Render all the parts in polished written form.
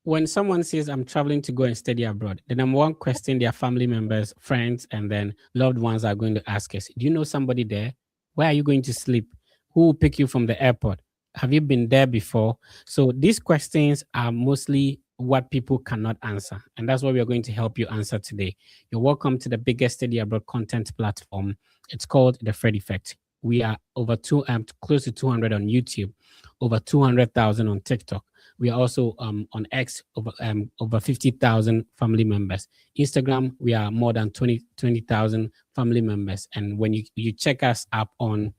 when someone says I'm traveling to go and study abroad, the number one question their family members, friends, and then loved ones are going to ask us, do you know somebody there? Where are you going to sleep? Who will pick you from the airport? Have you been there before? So these questions are mostly what people cannot answer. And that's what we are going to help you answer today. You're welcome to the biggest study abroad content platform. It's called The Fred Effect. We are over close to 200 on YouTube, over 200,000 on TikTok. We are also on X, over 50,000 family members. Instagram, we are more than 20,000 family members. And when you check us up on,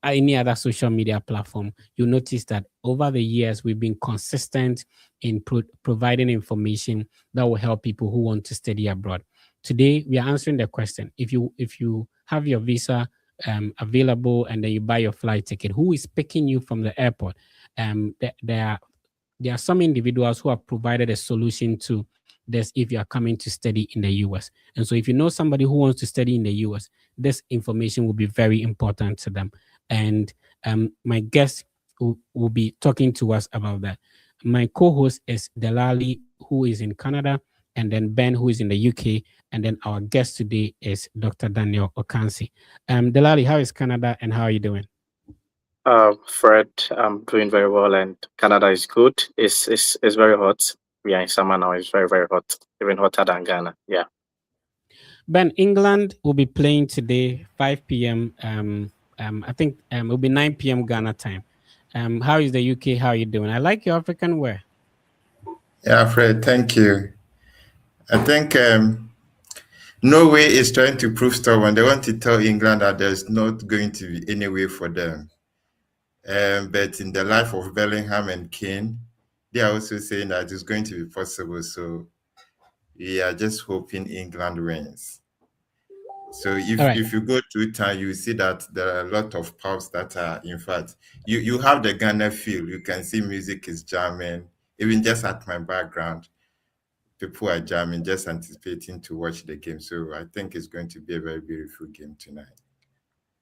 any other social media platform, you'll notice that over the years, we've been consistent in providing information that will help people who want to study abroad. Today, we are answering the question. If you have your visa available and then you buy your flight ticket, who is picking you from the airport? There are some individuals who have provided a solution to this if you are coming to study in the US. And so if you know somebody who wants to study in the US, this information will be very important to them. And my guest will be talking to us about that. My co-host is Delali, who is in Canada, and then Ben, who is in the UK, and then our guest today is Dr. Daniel Okansi. Delali, how is Canada and how are you doing? Fred, I'm doing very well, and Canada is good. It's very hot. We are in summer now. It's very, very hot, even hotter than Ghana. Yeah. Ben, England will be playing today, 5 p.m. I think it will be 9 p.m. Ghana time. How is the UK? How are you doing? I like your African wear. Yeah, Fred, thank you. I think Norway is trying to prove stubborn. They want to tell England that there's not going to be any way for them. But in the life of Bellingham and Kane, they are also saying that it's going to be possible. So we are just hoping England wins. So if you go to town, you see that there are a lot of pubs that are, in fact, you have the Ghana feel. You can see music is jamming. Even just at my background, people are jamming, just anticipating to watch the game. So I think it's going to be a very beautiful game tonight.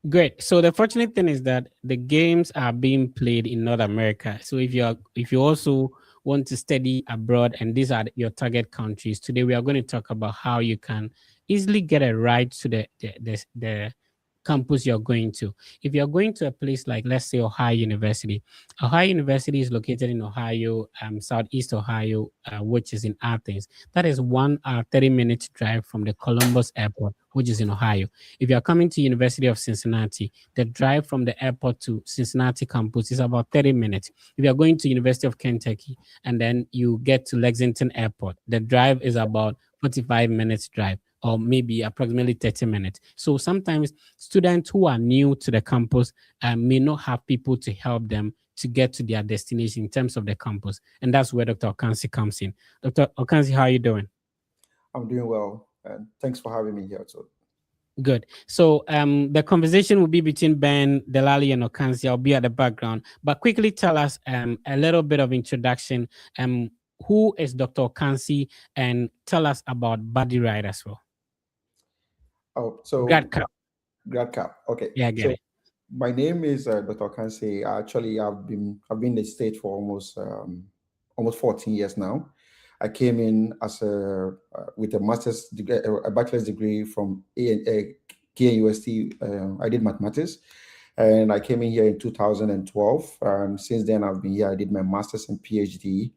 Great. So the fortunate thing is that the games are being played in North America. So if you also want to study abroad and these are your target countries, today we are going to talk about how you can easily get a ride to the campus you're going to. If you're going to a place like, let's say, Ohio University is located in Ohio, Southeast Ohio, which is in Athens. That is 1 hour, 30-minute drive from the Columbus Airport, which is in Ohio. If you're coming to University of Cincinnati, the drive from the airport to Cincinnati campus is about 30 minutes. If you're going to University of Kentucky and then you get to Lexington Airport, the drive is about 45 minutes drive, or maybe approximately 30 minutes. So sometimes students who are new to the campus may not have people to help them to get to their destination in terms of the campus. And that's where Dr. Okansi comes in. Dr. Okansi, how are you doing? I'm doing well, and thanks for having me here too. Good. So the conversation will be between Ben, Delali, and Okansi. I'll be at the background. But quickly tell us a little bit of introduction. Who is Dr. Okansi, and tell us about Buddy Ride as well. Oh, so GradCap. Okay. Yeah, I get it. My name is Dr. Okansi. Actually, I've been in the state for almost 14 years now. I came in as with a master's degree, a bachelor's degree from KUST. I did mathematics, and I came in here in 2012. Since then, I've been here. I did my master's and PhD.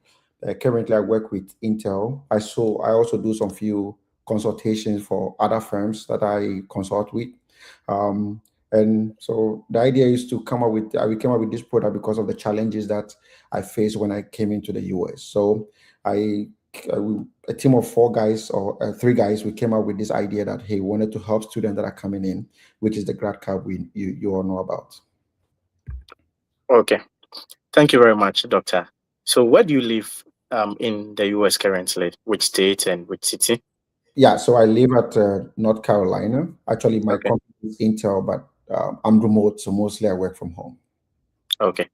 Currently, I work with Intel. I also do some few consultations for other firms that I consult with. And so the idea is to we came up with this product because of the challenges that I faced when I came into the US. So a team of 4 guys or 3 guys, we came up with this idea that, hey, we wanted to help students that are coming in, which is the GradCap you all know about. Okay. Thank you very much, Doctor. So where do you live in the US currently? Which state and which city? Yeah, so I live at North Carolina. Actually, my company is Intel, but I'm remote, so mostly I work from home. Okay.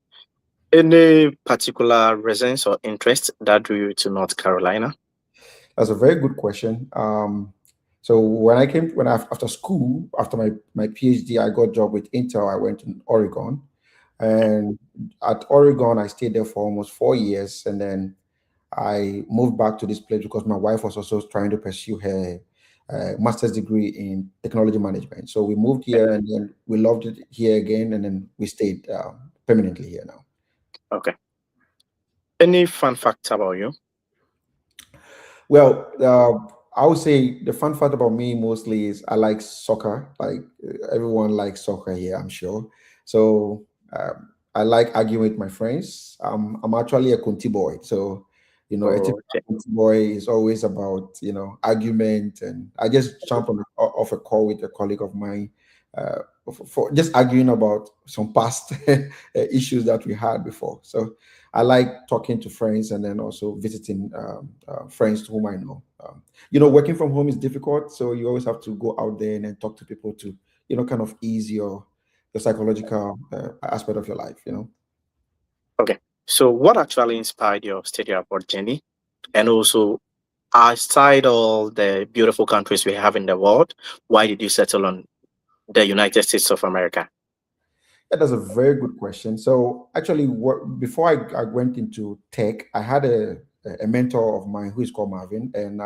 Any particular reasons or interest that drew you to North Carolina? That's a very good question. So after school, after my PhD, I got a job with Intel. I went to Oregon, and at Oregon, I stayed there for almost 4 years, and then I moved back to this place because my wife was also trying to pursue her master's degree in technology management. So we moved here, and then we loved it here again, and then we stayed permanently here now. Okay. Any fun facts about you? Well, I would say the fun fact about me mostly is I like soccer. Like everyone likes soccer here, I'm sure. So I like arguing with my friends. I'm actually a Kunti boy, so a typical Okay. Kunti boy is always about argument, and I just jump off a call with a colleague of mine for just arguing about some past issues that we had before. So I like talking to friends and then also visiting friends whom I know. Working from home is difficult, so you always have to go out there and then talk to people to, kind of ease your psychological aspect of your life. Okay. So what actually inspired your study abroad journey? And also, outside all the beautiful countries we have in the world, why did you settle on the United States of America? Yeah, that's a very good question. So actually, before I went into tech, I had a mentor of mine who is called Marvin, and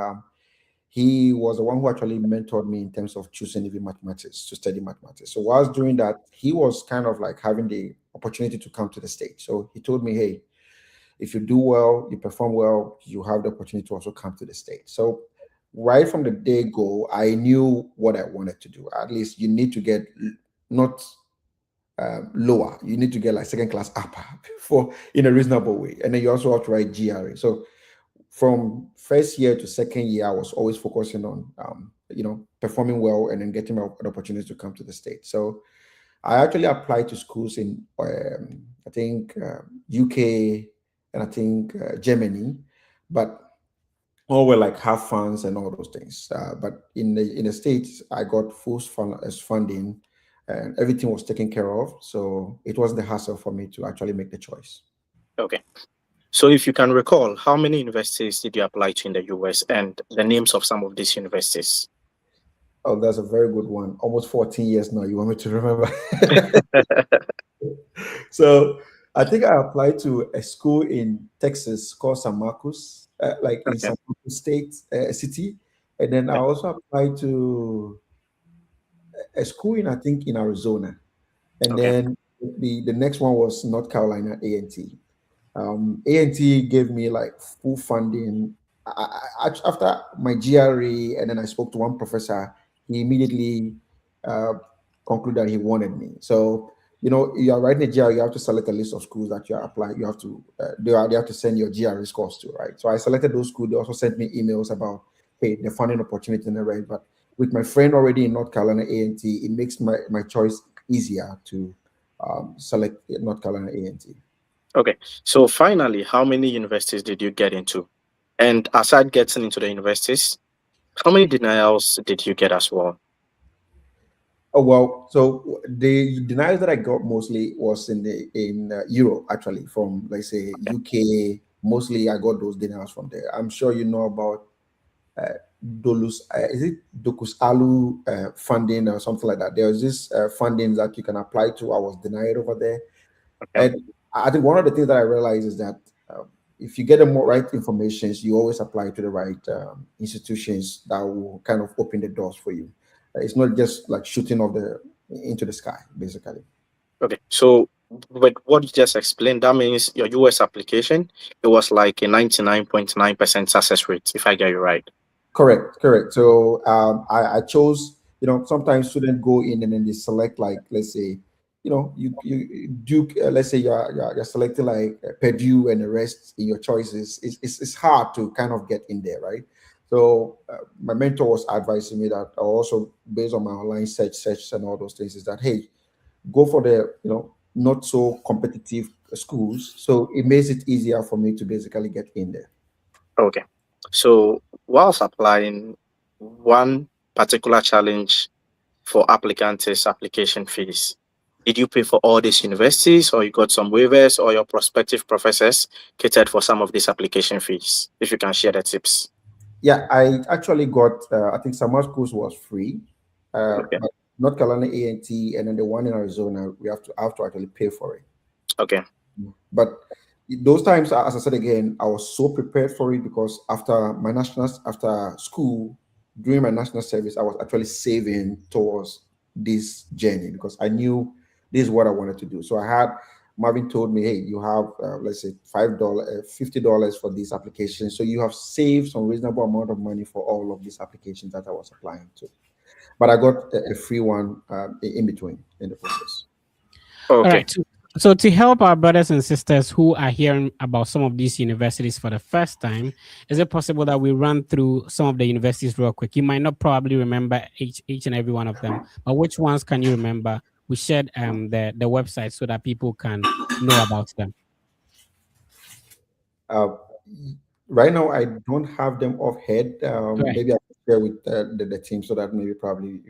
he was the one who actually mentored me in terms of choosing even mathematics to study mathematics. So whilst doing that, he was kind of like having the opportunity to come to the States. So he told me, hey, if you do well, you perform well, you have the opportunity to also come to the States. So right from the day go, I knew what I wanted to do. At least you need to get not lower. You need to get like second class upper for in a reasonable way. And then you also have to write GRE. So from first year to second year, I was always focusing on, performing well and then getting an opportunity to come to the States. So I actually applied to schools in, I think, UK and I think Germany, but all were like half funds and all those things. But in the States, I got full funding and everything was taken care of. So it wasn't a hassle for me to actually make the choice. Okay. So if you can recall, how many universities did you apply to in the US and the names of some of these universities? Oh, that's a very good one. Almost 14 years now. You want me to remember? So I think I applied to a school in Texas called San Marcos, like in Okay. San Marcos State city. And then I also applied to a school I think, in Arizona. And Okay. then the next one was North Carolina A&T. A&T gave me like full funding. After my GRE, and then I spoke to one professor, he immediately concluded that he wanted me. So, you are writing a GRE, you have to select a list of schools that you are applying. You have to, they have to send your GRE scores to, right? So I selected those schools. They also sent me emails about, hey, the funding opportunity in the right. But with my friend already in North Carolina A&T, it makes my choice easier to select North Carolina A&T. Okay. So finally, how many universities did you get into? And aside getting into the universities, how many denials did you get as well? Oh well, so the denials that I got mostly was in Europe, actually, from let's say UK. Mostly, I got those denials from there. I'm sure you know about Dolus. Is it Docus Alu funding or something like that? There's this funding that you can apply to. I was denied over there, Okay. and I think one of the things that I realized is that if you get the right information, you always apply to the right institutions that will kind of open the doors for you. It's not just like shooting into the sky, basically. Okay. So with what you just explained, that means your US application, it was like a 99.9% success rate, if I get you right. Correct. So I chose, sometimes students go in and then they select like, let's say, you do, let's say you're selecting like Purdue and the rest in your choices. It's hard to kind of get in there, right? So my mentor was advising me that also based on my online search and all those things is that, hey, go for the, not so competitive schools. So it makes it easier for me to basically get in there. Okay. So whilst applying, one particular challenge for applicants is application fees. Did you pay for all these universities, or you got some waivers, or your prospective professors catered for some of these application fees? If you can share the tips. Yeah, I actually got, I think Summer Schools was free. Okay. But North Carolina A&T and then the one in Arizona, I have to actually pay for it. Okay. But those times, as I said again, I was so prepared for it because after school, during my national service, I was actually saving towards this journey because I knew this is what I wanted to do. So I had Marvin told me, hey, you have let's say $50 for these applications. So you have saved some reasonable amount of money for all of these applications that I was applying to. But I got a free one in between in the process. Okay. All right. So to help our brothers and sisters who are hearing about some of these universities for the first time, is it possible that we run through some of the universities real quick? You might not probably remember each and every one of them, but which ones can you remember? We shared the website so that people can know about them. Right now, I don't have them off head. Right. Maybe I can share with the team so that maybe probably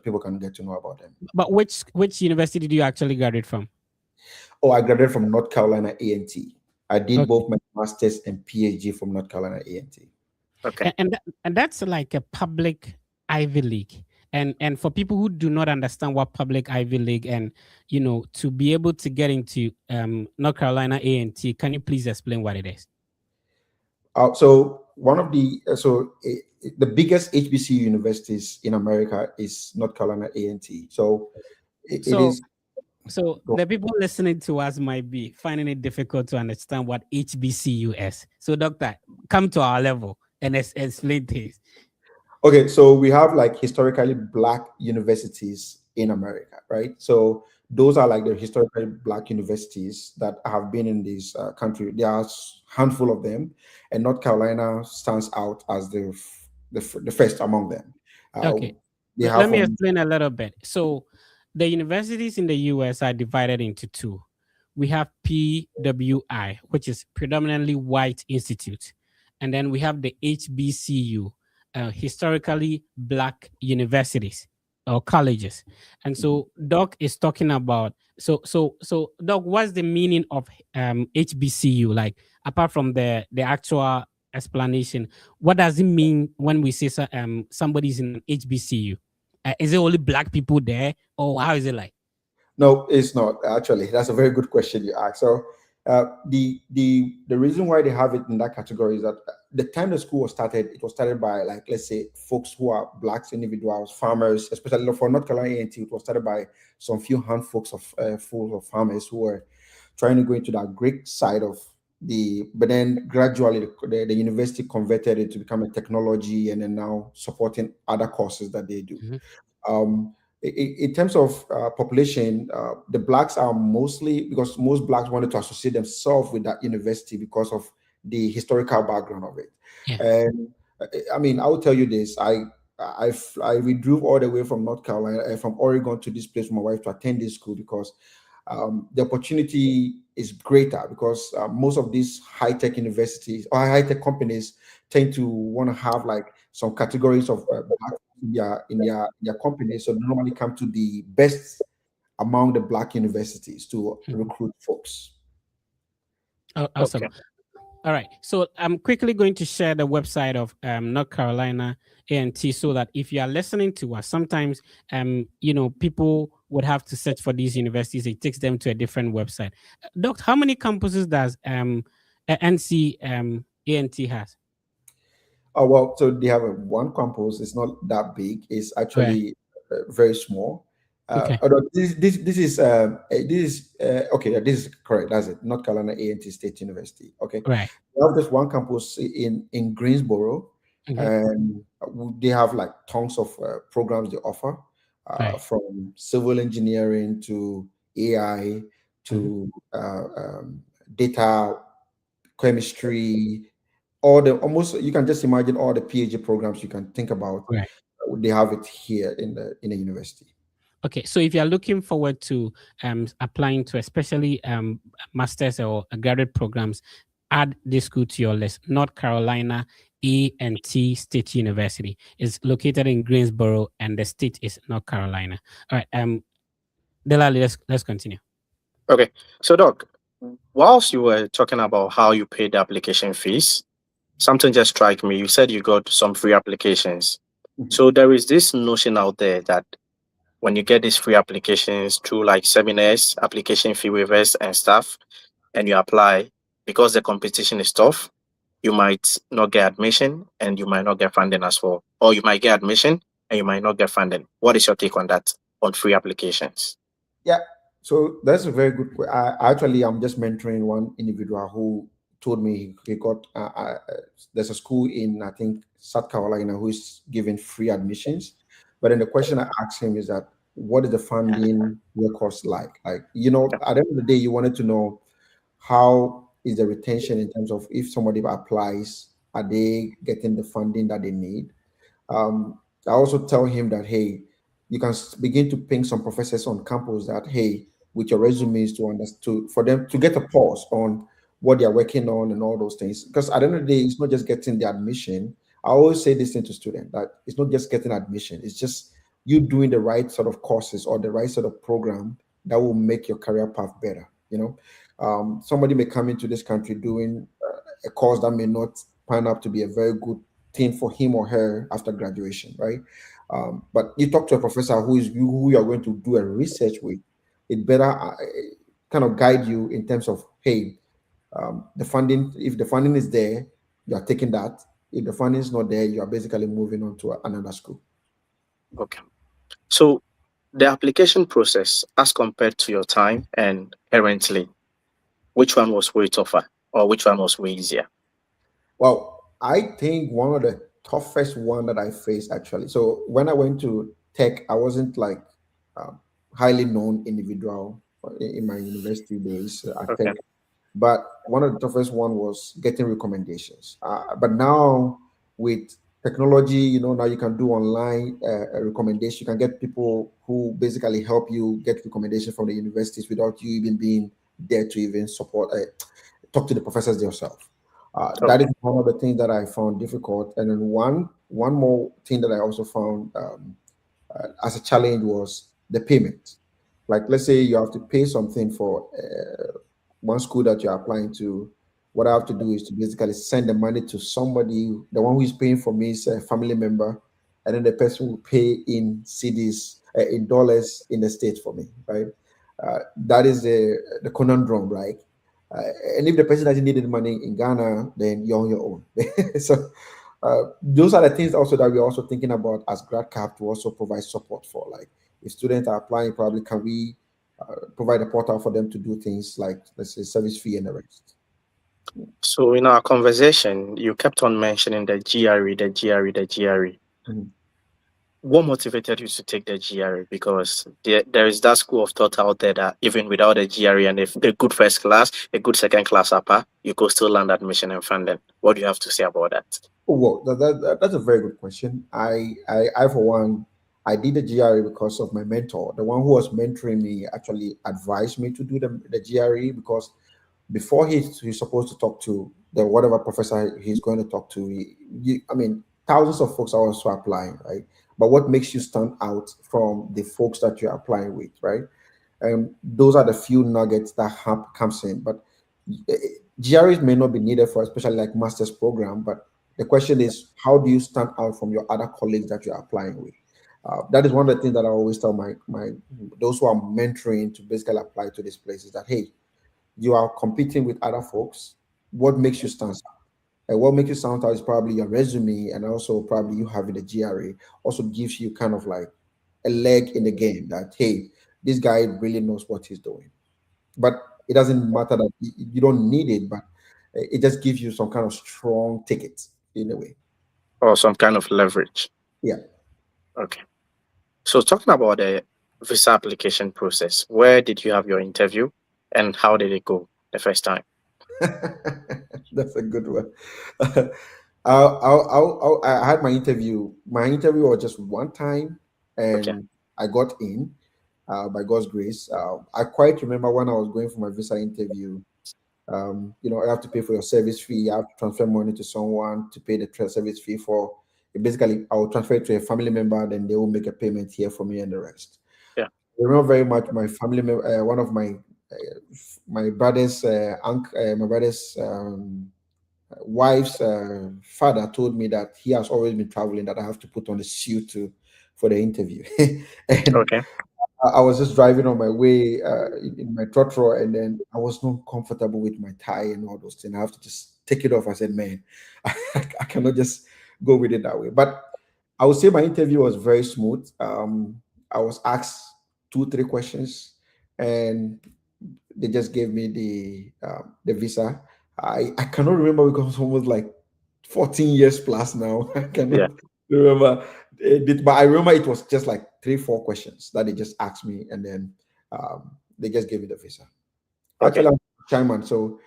people can get to know about them. But which university did you actually graduate from? Oh, I graduated from North Carolina A&T. I did Okay. both my master's and PhD from North Carolina A&T. Okay. And that's like a public Ivy League. And for people who do not understand what public Ivy League and to be able to get into North Carolina A&T, can you please explain what it is? So one of the the biggest HBCU universities in America is North Carolina A&T. So it is. So the people listening to us might be finding it difficult to understand what HBCU is. So, Doctor, come to our level and explain this. Okay, so we have like historically Black universities in America, right? So those are like the historically Black universities that have been in this country. There are a handful of them, and North Carolina stands out as the first among them. Okay, let me explain a little bit. So the universities in the US are divided into two. We have PWI, which is predominantly white institute. And then we have the HBCU, historically Black universities or colleges. And so Doc is talking about, so Doc, what's the meaning of HBCU? Like, apart from the actual explanation, what does it mean when we say somebody's in an HBCU? Is it only Black people there, or how is it like? No, it's not actually. That's a very good question you ask. So the reason why they have it in that category is that the time the school was started, it was started by, like, let's say, folks who are Blacks, individuals, farmers, especially for North Carolina A&T. It was started by some few handfuls of farmers who were trying to go into that Greek side of but then gradually the university converted it to become a technology, and then now supporting other courses that they do. Mm-hmm. In terms of population, the Blacks are mostly, because most Blacks wanted to associate themselves with that university because of the historical background of it. Yeah. And I mean, I will tell you this: I drove all the way from North Carolina, from Oregon to this place with my wife to attend this school because the opportunity is greater, because most of these high-tech universities or high-tech companies tend to want to have like some categories of Black in their companies. So they normally come to the best among the Black universities to recruit folks. Oh, awesome. Okay. All right. So I'm quickly going to share the website of North Carolina A&T so that if you are listening to us, sometimes people would have to search for these universities. It takes them to a different website. Doc, how many campuses does NC A&T has? Oh, well, so they have one campus. It's not that big. It's actually very small. Okay. This is okay. This is correct. That's it. North Carolina A&T State University. Okay. Right. We have just one campus in Greensboro, and they have like tons of programs they offer, from civil engineering to AI to data chemistry. You can just imagine all the PhD programs you can think about. Right. They have it here in the university. Okay, so if you are looking forward to applying to especially master's or graduate programs, add this school to your list. North Carolina A&T State University is located in Greensboro, and the state is North Carolina. All right, Delali, let's continue. Okay, so Doc, whilst you were talking about how you paid the application fees, something just struck me. You said you got some free applications. Mm-hmm. So there is this notion out there that when you get these free applications through like seminars, application fee waivers and stuff, and you apply, because the competition is tough, you might not get admission and you might not get funding as well. Or you might get admission and you might not get funding. What is your take on that, on free applications? Yeah, so that's a very good question. I'm just mentoring one individual who told me he got, there's a school in, I think, South Carolina who is giving free admissions. But then the question I asked him is that, what is the funding records like? Like, you know, at the end of the day, you wanted to know how is the retention in terms of if somebody applies, are they getting the funding that they need? I also tell him that, hey, you can begin to ping some professors on campus that, hey, with your resumes to understand, for them to get a pause on what they're working on and all those things. Because at the end of the day, it's not just getting the admission. I always say this thing to students that it's not just getting admission, it's just you doing the right sort of courses or the right sort of program that will make your career path better. You know, somebody may come into this country doing a course that may not pan up to be a very good thing for him or her after graduation, right? But you talk to a professor who you are going to do a research with, it better kind of guide you in terms of, hey, the funding, if the funding is there, you are taking that. If the funding is not there, you are basically moving on to another school. Okay. So the application process as compared to your time and currently, which one was way tougher or which one was way easier? Well, I think one of the toughest one that I faced actually. So when I went to tech, I wasn't like highly known individual in my university days at Okay. tech. But one of the toughest one was getting recommendations. But now with technology, you know, now you can do online a recommendation. You can get people who basically help you get recommendations from the universities without you even being there to even support, talk to the professors yourself. That is one of the things that I found difficult. And then one more thing that I also found as a challenge was the payment. Like, let's say you have to pay something for one school that you're applying to. What I have to do is to basically send the money to somebody. The one who is paying for me is a family member, and then the person will pay in cedis, in dollars in the States for me, right? That is the conundrum, right? And if the person doesn't need the money in Ghana, then you're on your own. So those are the things also that we're also thinking about as GradCap to also provide support for. Like, if students are applying, probably can we provide a portal for them to do things like, let's say, service fee and the rest. So in our conversation, you kept on mentioning the GRE, the GRE, the GRE. Mhm. What motivated you to take the GRE? Because there is that school of thought out there that even without a GRE and if a good first class, a good second class upper, you could still land admission and funding. What do you have to say about that? Oh, well, that's a very good question. I for one, I did the GRE because of my mentor. The one who was mentoring me actually advised me to do the GRE because before he's supposed to talk to the whatever professor he's going to talk to, I mean, thousands of folks are also applying, right? But what makes you stand out from the folks that you're applying with, right? Those are the few nuggets that comes in. But GREs may not be needed for especially like master's program, but the question is, how do you stand out from your other colleagues that you're applying with? That is one of the things that I always tell my those who I'm mentoring to basically apply to this place is that, hey, you are competing with other folks. What makes you stand out? And what makes you stand out is probably your resume, and also probably you having a GRE also gives you kind of like a leg in the game that, hey, this guy really knows what he's doing. But it doesn't matter that you don't need it, but it just gives you some kind of strong ticket in a way. Or some kind of leverage? Yeah. Okay. So talking about the visa application process, where did you have your interview and how did it go the first time? That's a good one. I had my interview. My interview was just one time, and Okay. I got in by God's grace. I quite remember when I was going for my visa interview. You know, I have to pay for your service fee. I have to transfer money to someone to pay the service fee for. Basically, I will transfer it to a family member, then they will make a payment here for me and the rest. Yeah. I remember very much my family member, one of my brother's my brother's wife's father told me that he has always been traveling, that I have to put on a suit for the interview. And Okay. I was just driving on my way in my trotro, and then I was not comfortable with my tie and all those things. I have to just take it off. I said, man, I cannot just go with it that way. But I would say my interview was very smooth. I was asked 2, 3 questions, and they just gave me the visa. I cannot remember because it's almost like 14 years plus now. I Yeah. cannot remember but I remember it was just like 3, 4 questions that they just asked me, and then they just gave me the visa. Okay. Actually, I'm a chairman, so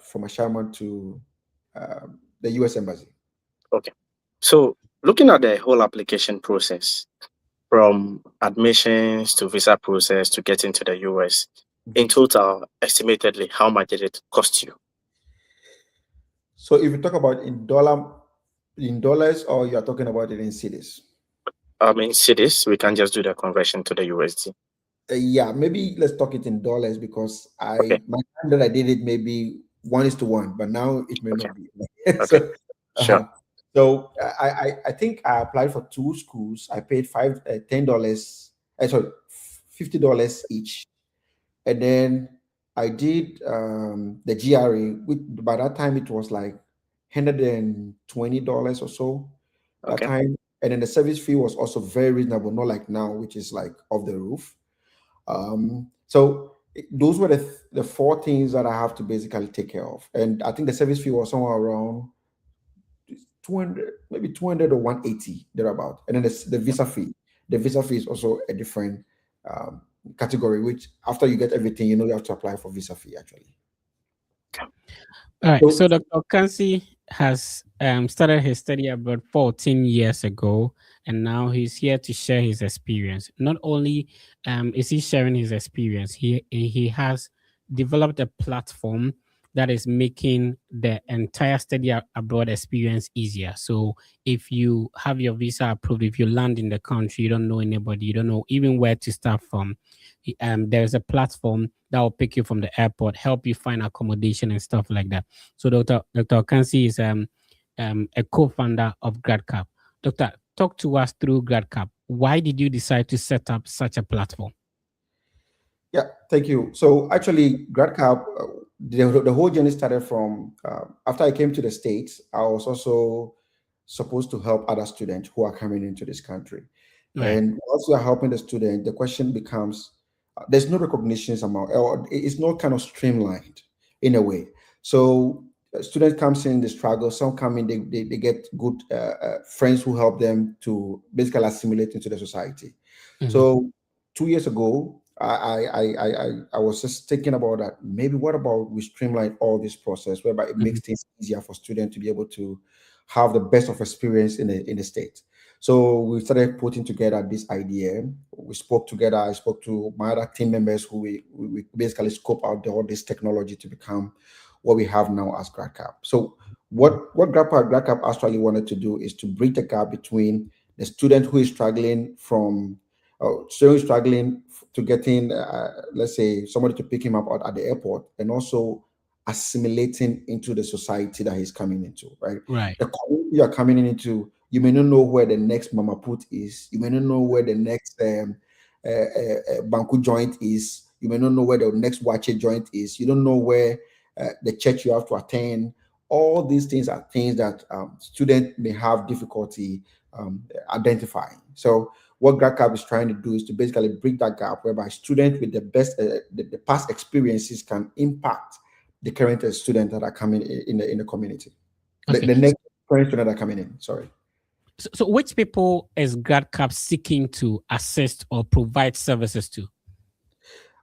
from a chairman to the U.S. Embassy. Okay. So looking at the whole application process, from admissions to visa process to get into the US, in total, estimatedly, how much did it cost you? So if you talk about in dollars, or you are talking about it in cities? I mean, cities, we can just do the conversion to the USD. Yeah, maybe let's talk it in dollars, because Okay. my time that I did it maybe 1:1, but now it may Okay. not be. Okay. So, Sure. so I think I applied for 2 schools. I paid $10, sorry, $50 each, and then I did the GRE. By that time it was like $120 or so. That Okay. time, and then the service fee was also very reasonable, not like now, which is like off the roof. So those were the 4 things that I have to basically take care of. And I think the service fee was somewhere around 200, maybe 200 or 180 thereabout. And then the visa fee. The visa fee is also a different category, which after you get everything, you have to apply for visa fee actually. All right. So Dr. Kansi has started his study abroad 14 years ago, and now he's here to share his experience. Not only is he sharing his experience, he has developed a platform that is making the entire study abroad experience easier. So if you have your visa approved, if you land in the country, you don't know anybody, you don't know even where to start from, there's a platform that will pick you from the airport, help you find accommodation and stuff like that. So Dr. Kansi is a co-founder of GradCap. Doctor, talk to us through GradCap. Why did you decide to set up such a platform? Yeah, thank you. So actually, GradCap, the whole journey started from after I came to the States. I was also supposed to help other students who are coming into this country. Right. And once you are helping the student, the question becomes, there's no recognition somehow, or it's not kind of streamlined in a way. So students comes in, they struggle. Some come in, they get good friends who help them to basically assimilate into the society. Mhm. So 2 years ago, I was just thinking about that. Maybe what about we streamline all this process, whereby it makes things easier for students to be able to have the best of experience in the state. So we started putting together this idea. We spoke together. I spoke to my other team members who we basically scope out all this technology to become what we have now as GradCap. So what GradCap actually wanted to do is to bridge the gap between the student who is struggling to getting, let's say, somebody to pick him up at the airport, and also assimilating into the society that he's coming into, right? Right. The community you are coming into, you may not know where the next Mama Put is. You may not know where the next Banku joint is. You may not know where the next Wache joint is. You don't know where the church you have to attend. All these things are things that students may have difficulty identifying. So what GradCap is trying to do is to basically bridge that gap, whereby students with the best, the past experiences can impact the current students that are coming in the community. Okay. The next current students that are coming in. Sorry. So which people is GradCap seeking to assist or provide services to?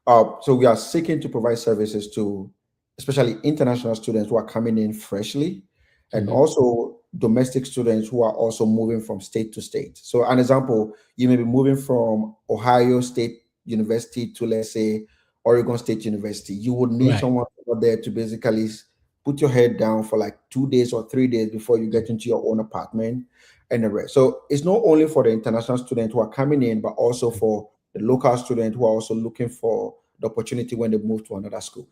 So we are seeking to provide services to especially international students who are coming in freshly, and also domestic students who are also moving from state to state. So an example, you may be moving from Ohio State University to, let's say, Oregon State University. You would need someone over there to basically put your head down for like 2 days or 3 days before you get into your own apartment and the rest. So it's not only for the international students who are coming in, but also for the local students who are also looking for the opportunity when they move to another school.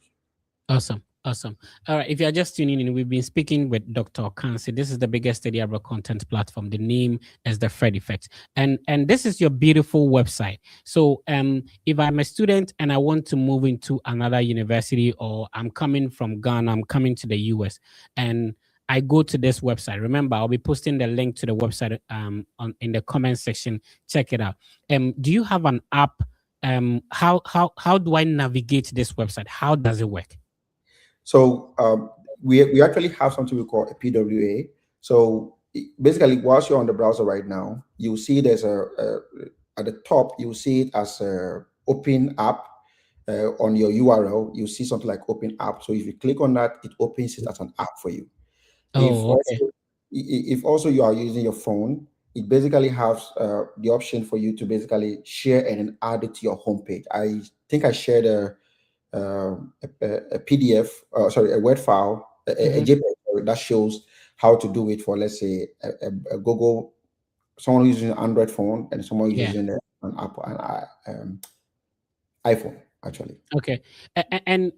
Awesome. Awesome. All right. If you're just tuning in, we've been speaking with Dr. Okansi. This is the biggest study abroad content platform. The name is the Fred Effect. And this is your beautiful website. So if I'm a student and I want to move into another university, or I'm coming from Ghana, I'm coming to the US, and I go to this website. Remember, I'll be posting the link to the website in the comment section. Check it out. Do you have an app? How do I navigate this website? How does it work? So we actually have something we call a PWA. So basically, whilst you're on the browser right now, you'll see there's at the top, you'll see it as a open app. On your URL, you see something like open app. So if you click on that, it opens it as an app for you. If also you are using your phone, it basically has the option for you to basically share and then add it to your homepage. I think I shared a PDF, a Word file, a JPEG that shows how to do it for, let's say, a Google, someone who's using an Android phone and someone who's using an Apple, an iPhone, actually. Okay. And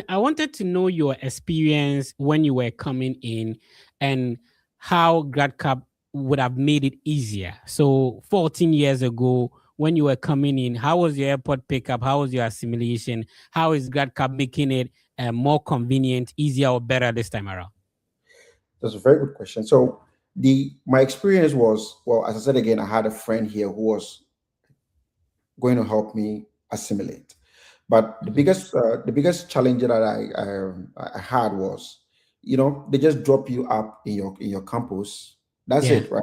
I wanted to know your experience when you were coming in and how GradCap would have made it easier. So 14 years ago, when you were coming in, how was your airport pickup? How was your assimilation? How is GradCap making it more convenient, easier, or better this time around? That's a very good question. So my experience was, well, as I said again, I had a friend here who was going to help me assimilate. But the biggest challenge that I had was, they just drop you up in your campus. That's it, right?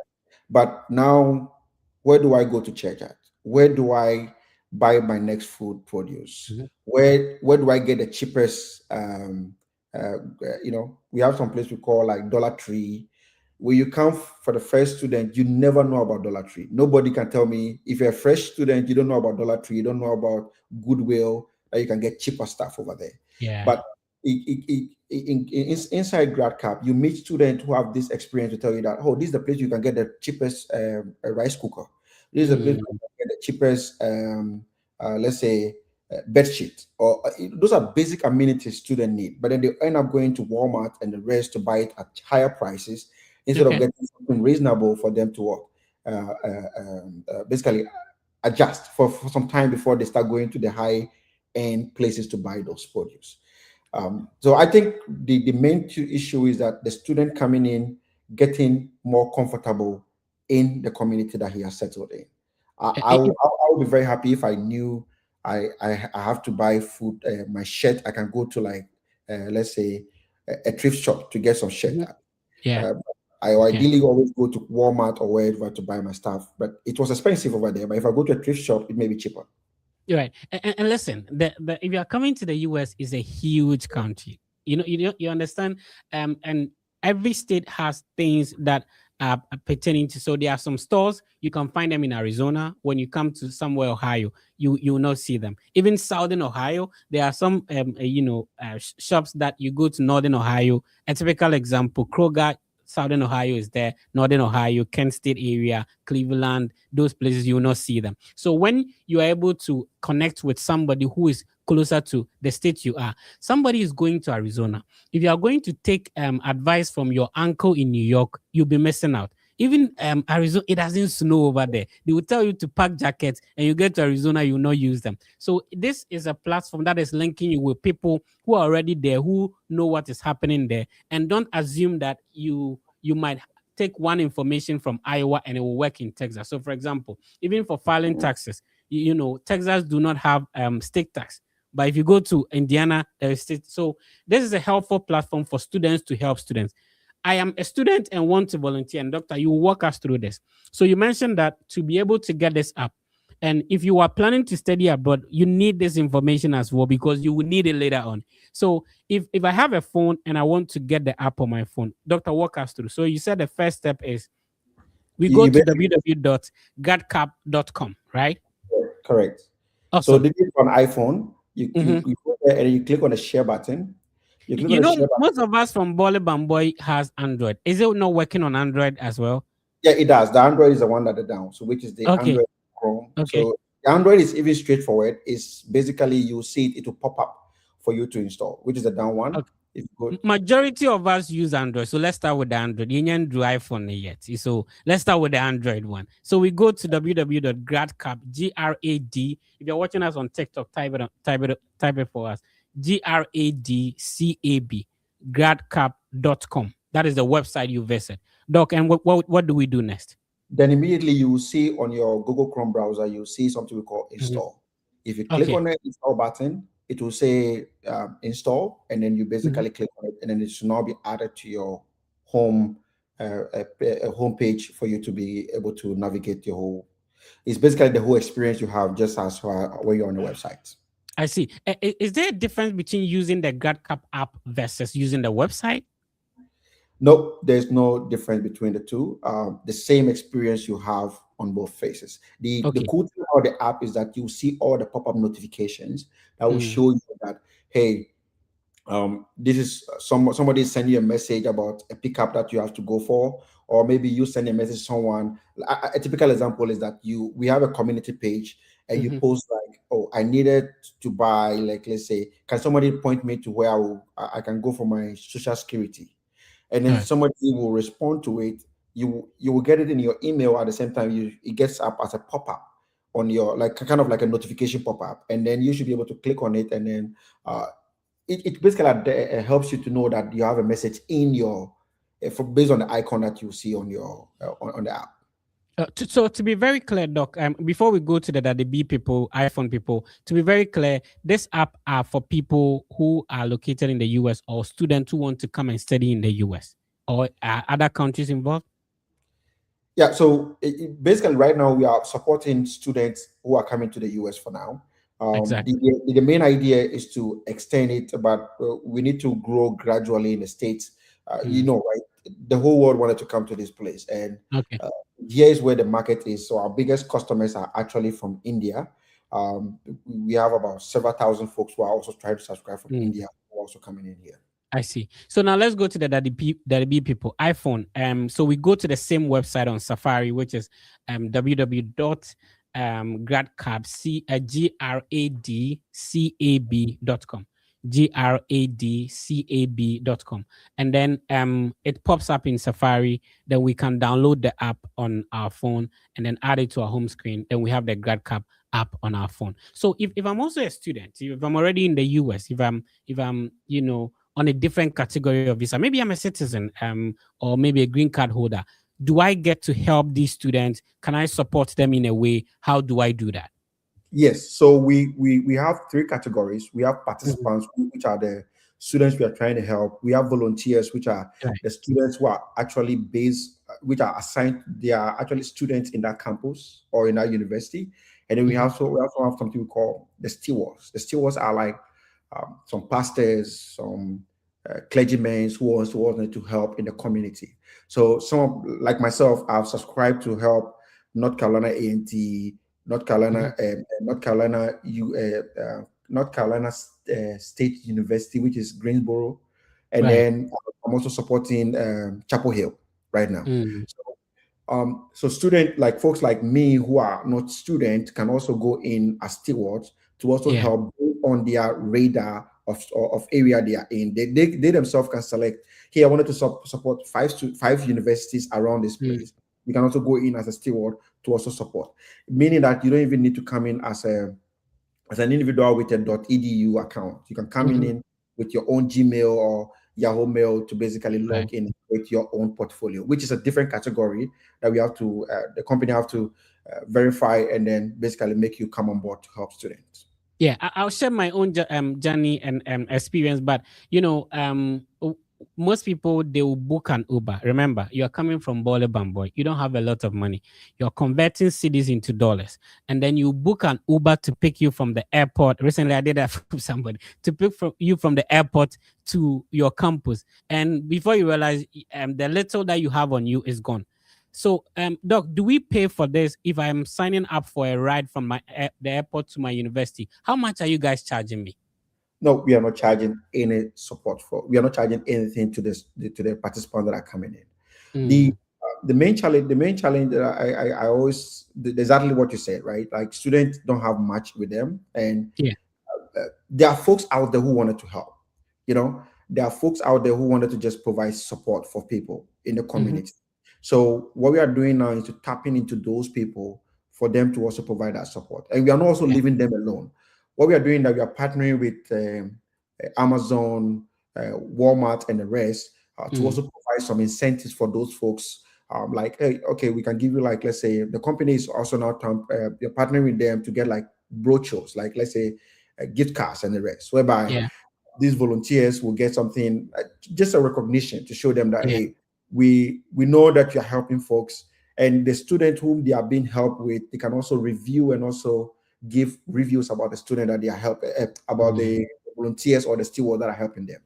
But now, where do I go to church at? Where do I buy my next food produce? Where do I get the cheapest? We have some place we call like Dollar Tree. When you come for the first student, you never know about Dollar Tree. Nobody can tell me, if you're a fresh student, you don't know about Dollar Tree, you don't know about Goodwill, that you can get cheaper stuff over there. Yeah. But inside GradCap, you meet students who have this experience to tell you that, this is the place you can get the cheapest rice cooker. This is the place you can get the cheapest, let's say, bed sheet. Or those are basic amenities students need. But then they end up going to Walmart and the rest to buy it at higher prices instead of getting something reasonable for them to basically adjust for some time before they start going to the high-end places to buy those produce. So I think the main issue is that the student coming in, getting more comfortable in the community that he has settled in. I would be very happy if I knew I have to buy food, my shirt. I can go to let's say a thrift shop to get some shirt. I ideally always go to Walmart or wherever to buy my stuff, but it was expensive over there. But if I go to a thrift shop, it may be cheaper. You're right. And listen, if you are coming to the US, is a huge country. You understand? And every state has things that are pertaining to. So there are some stores, you can find them in Arizona. When you come to somewhere Ohio, you will not see them. Even Southern Ohio, there are some shops that you go to Northern Ohio. A typical example, Kroger, Southern Ohio is there, Northern Ohio, Kent State area, Cleveland, those places, you will not see them. So when you are able to connect with somebody who is closer to the state you are, somebody is going to Arizona. If you are going to take advice from your uncle in New York, you'll be missing out. Even Arizona, it doesn't snow over there. They will tell you to pack jackets, and you get to Arizona, you will not use them. So this is a platform that is linking you with people who are already there, who know what is happening there, and don't assume that you might take one information from Iowa and it will work in Texas. So for example, even for filing taxes, Texas do not have state tax. But if you go to Indiana, there is state. So this is a helpful platform for students to help students. I am a student and want to volunteer. And Doctor, you walk us through this. So you mentioned that to be able to get this app, and if you are planning to study abroad, you need this information as well, because you will need it later on. So if I have a phone and I want to get the app on my phone, Doctor, walk us through. So you said the first step is we go to www.gradcap.com, right? Correct. Awesome. So this is on iPhone. You go there and you click on the share button. Most of us from Bole Bamboy has Android. Is it not working on Android as well? Yeah, it does. The Android is the one that is down, so which is the Android Chrome. Okay. So the Android is even straightforward. It's basically, you see it will pop up for you to install, which is the down one. Okay. If you go, Majority of us use Android, so let's start with the Android. You can't do iPhone yet, so let's start with the Android one. So we go to www.gradcap, GRAD. If you're watching us on TikTok, type it for us. GRADCAB, gradcap.com. That is the website you visit, Doc. And what do we do next? then immediately you will see on your Google Chrome browser, you'll see something we call install. If you click on the install button, it will say install, and then you basically click on it, and then it should now be added to your home home page for you to be able to navigate your whole. It's basically the whole experience you have just as when you're on the website. I see. Is there a difference between using the GradCap app versus using the website? No, there's no difference between the two. The same experience you have on both faces. The cool thing about the app is that you see all the pop-up notifications that will show you that, hey, this is somebody sending you a message about a pickup that you have to go for, or maybe you send a message to someone. A typical example is that we have a community page and you post like, oh, I needed to buy, like, let's say, can somebody point me to where I can go for my social security? And then somebody will respond to it. You will get it in your email at the same time. It gets up as a pop-up on your, like, kind of like a notification pop-up, and then you should be able to click on it, and then it basically helps you to know that you have a message in your based on the icon that you see on your on the app. So to be very clear, Doc, before we go to the B people, iPhone people, to be very clear, this app are for people who are located in the US or students who want to come and study in the US, or other countries involved? Yeah, so basically right now we are supporting students who are coming to the US for now. Exactly. The main idea is to extend it, but we need to grow gradually in the States. You know, right? The whole world wanted to come to this place, and here is where the market is. So our biggest customers are actually from India. We have about several thousand folks who are also trying to subscribe from India, who are also coming in here. I see. So now let's go to the Daddy B people iPhone. So we go to the same website on Safari, which is www.gradcab.com. gradcab.com, and then it pops up in Safari. Then we can download the app on our phone and then add it to our home screen. Then we have the GradCap app on our phone. So if I'm also a student, if I'm already in the US, if I'm you know, on a different category of visa, maybe I'm a citizen or maybe a green card holder, do I get to help these students? Can I support them in a way? How do I do that? Yes, so we have three categories. We have participants, which are the students we are trying to help. We have volunteers, which are the students who are actually which are assigned. They are actually students in that campus or in that university. And then we also have something we call the stewards. The stewards are like some pastors, some clergymen who also wanted to help in the community. So some, like myself, I've subscribed to help North Carolina A&T, North Carolina State University, which is Greensboro, and then I'm also supporting Chapel Hill right now. So student, like folks like me who are not students, can also go in as stewards to also help on their radar of area they are in. They themselves can select, hey, I wanted to support five universities around this place. You can also go in as a steward to also support, meaning that you don't even need to come in as an individual with a .edu account. You can come in with your own Gmail or Yahoo Mail to basically log in with your own portfolio, which is a different category that we have to, the company have to verify and then basically make you come on board to help students. Yeah, I'll share my own journey and experience, but you know, most people, they will book an Uber. Remember, you're coming from Bole Bamboy. You don't have a lot of money. You're converting cedis into dollars. And then you book an Uber to pick you from the airport. Recently, I did that for somebody, to pick you from the airport to your campus. And before you realize, the little that you have on you is gone. So, Doc, do we pay for this if I'm signing up for a ride from the airport to my university? How much are you guys charging me? No, we are not charging any support for. We are not charging anything to the participants that are coming in. The main challenge that I always, exactly what you said, right? Like students don't have much with them, and there are folks out there who wanted to help. You know, there are folks out there who wanted to just provide support for people in the community. So what we are doing now is to tapping into those people for them to also provide that support. And we are not also leaving them alone. What we are doing that we are partnering with Amazon, Walmart, and the rest to also provide some incentives for those folks. Like, hey, okay, we can give you, like, let's say the company is also now you're partnering with them to get like brochures, like let's say gift cards and the rest, whereby these volunteers will get something, just a recognition to show them that hey, we know that you're helping folks, and the student whom they are being helped with, they can also review and also give reviews about the student that they are helping, about the volunteers or the stewards that are helping them.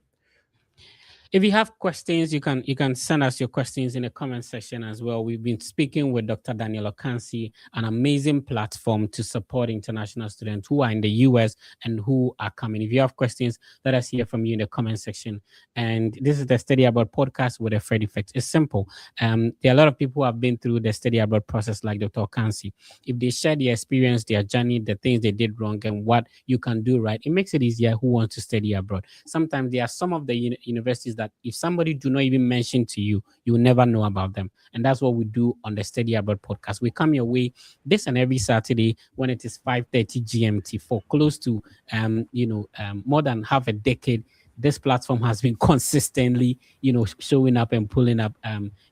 If you have questions, you can send us your questions in the comment section as well. We've been speaking with Dr. Daniel Okansi, an amazing platform to support international students who are in the US and who are coming. If you have questions, let us hear from you in the comment section. And this is the Study Abroad podcast with a Fred Effect. It's simple. There are a lot of people who have been through the Study Abroad process like Dr. Okansi. If they share their experience, their journey, the things they did wrong, and what you can do right, it makes it easier who wants to study abroad. Sometimes there are some of the universities that if somebody do not even mention to you, you will never know about them. And that's what we do on the Study Abroad podcast. We come your way this and every Saturday when it is 5:30 GMT for close to more than half a decade. This platform has been consistently, showing up and pulling up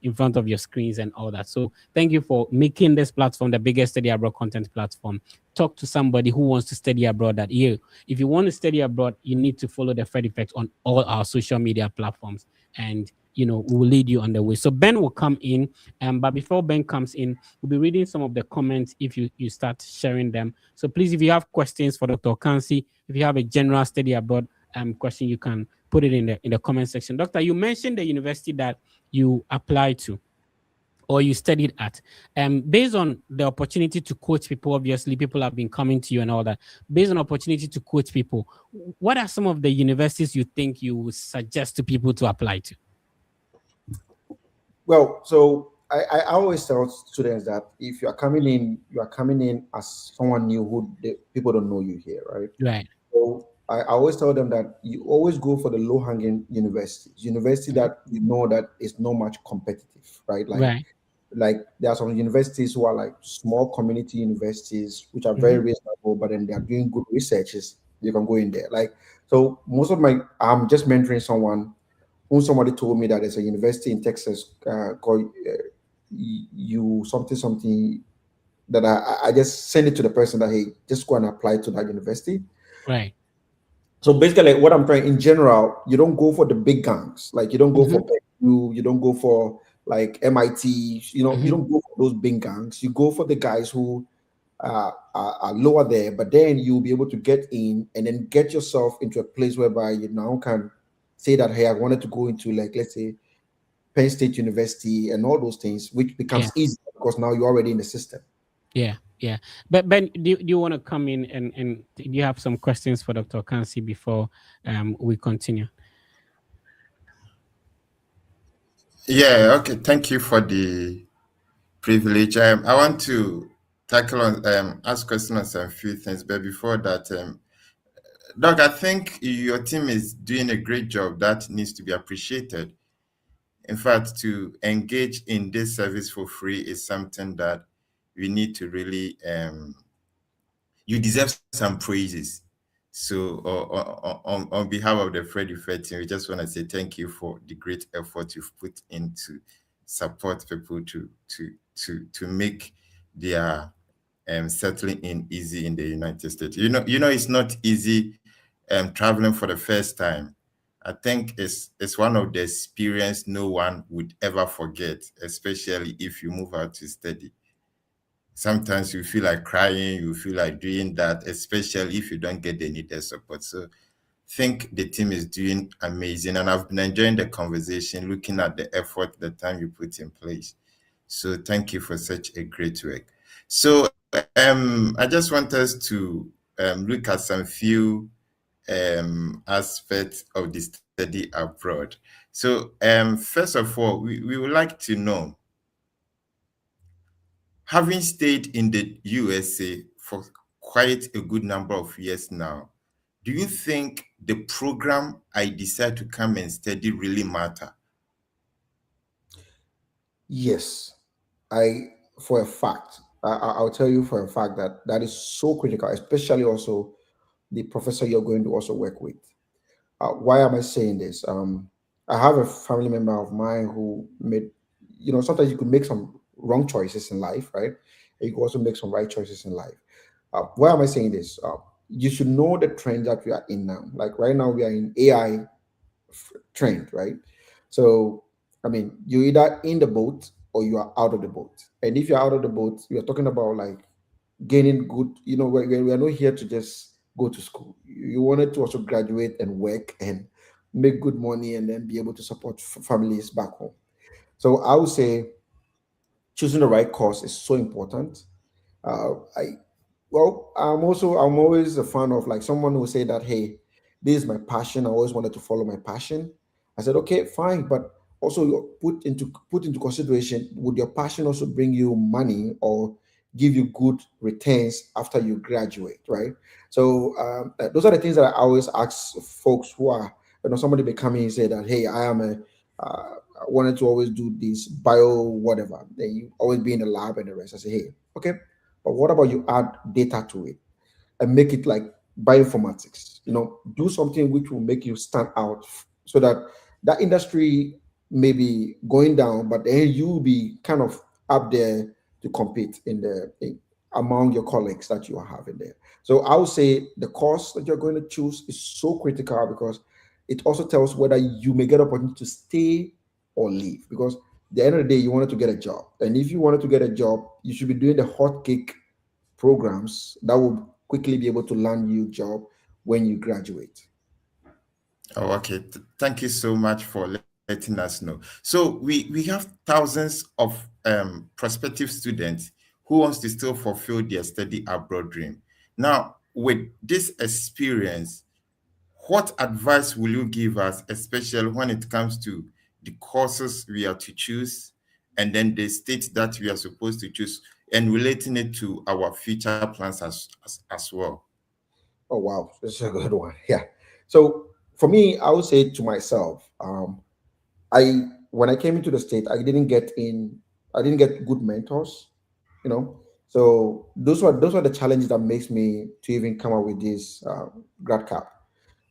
in front of your screens and all that. So thank you for making this platform the biggest study abroad content platform. Talk to somebody who wants to study abroad that if you want to study abroad, you need to follow the Fred Effect on all our social media platforms, and we will lead you on the way. So Ben will come in, but before Ben comes in, we'll be reading some of the comments if you start sharing them. So please, if you have questions for Dr. Okansi, if you have a general study abroad question, you can put it in the comment section. Doctor, you mentioned the university that you applied to or you studied at. Based on the opportunity to coach people, obviously people have been coming to you and all that. Based on opportunity to coach people, what are some of the universities you think you would suggest to people to apply to? Well, so I always tell students that if you are coming in as someone new who people don't know you here, right? Right. So I always tell them that you always go for the low-hanging university that you know that is not much competitive, right? Like there are some universities who are like small community universities, which are very reasonable, but then they are doing good researches. You can go in there. Like, so I'm just mentoring someone who somebody told me that there's a university in Texas called something that I just send it to the person that, hey, just go and apply to that university. Right. So basically, what I'm trying in general, you don't go for the big guns. Like you don't go for Purdue, you don't go for like MIT. You don't go for those big guns. You go for the guys who are lower there, but then you'll be able to get in and then get yourself into a place whereby you now can say that, hey, I wanted to go into, like, let's say Penn State University and all those things, which becomes easy because now you're already in the system. Yeah. But Ben, do you want to come in and do you have some questions for Dr. Okansi before we continue? Yeah, okay. Thank you for the privilege. I want to tackle on ask questions on a few things, but before that, Doug, I think your team is doing a great job that needs to be appreciated. In fact, to engage in this service for free is something that we need to really, you deserve some praises. So on behalf of the Fred Effect team, we just want to say thank you for the great effort you've put into support people to make their settling in easy in the United States. You know, it's not easy traveling for the first time. I think it's one of the experience no one would ever forget, especially if you move out to study. Sometimes you feel like crying, you feel like doing that, especially if you don't get the needed support. So I think the team is doing amazing, and I've been enjoying the conversation, looking at the effort, the time you put in place. So thank you for such a great work. So I just want us to look at some few aspects of the study abroad. So first of all, we would like to know, having stayed in the USA for quite a good number of years now, do you think the program I decide to come and study really matter? Yes, for a fact, I'll tell you for a fact that that is so critical, especially also the professor you're going to also work with. Why am I saying this? I have a family member of mine who made, sometimes you could make some wrong choices in life, right? And you can also make some right choices in life. Why am I saying this? You should know the trend that we are in now. Like right now, we are in AI trend, right? So, I mean, you're either in the boat or you are out of the boat. And if you're out of the boat, we are talking about like gaining good, we are not here to just go to school. You wanted to also graduate and work and make good money and then be able to support families back home. So I would say choosing the right course is so important. I well, I'm always a fan of like someone who say that, hey, this is my passion. I always wanted to follow my passion. I said, okay, fine, but also you put into consideration, would your passion also bring you money or give you good returns after you graduate, right? So those are the things that I always ask folks who are, somebody may come in and say that, hey, I wanted to always do this bio whatever. Then you always be in the lab and the rest. I say, hey, okay, but what about you add data to it and make it like bioinformatics? Do something which will make you stand out so that that industry may be going down, but then you will be kind of up there to compete among your colleagues that you are having there. So I would say the course that you're going to choose is so critical because it also tells whether you may get opportunity to stay or leave. Because at the end of the day, you wanted to get a job. And if you wanted to get a job, you should be doing the hot cake programs that will quickly be able to land you a job when you graduate. Oh, okay. Thank you so much for letting us know. So we have thousands of prospective students who wants to still fulfill their study abroad dream. Now, with this experience, what advice will you give us, especially when it comes to the courses we are to choose and then the state that we are supposed to choose and relating it to our future plans as well? Oh wow, this is a good one. Yeah. So for me, I would say to myself, I when I came into the state, I didn't get good mentors, you know. So those were the challenges that makes me to even come up with this grad cap.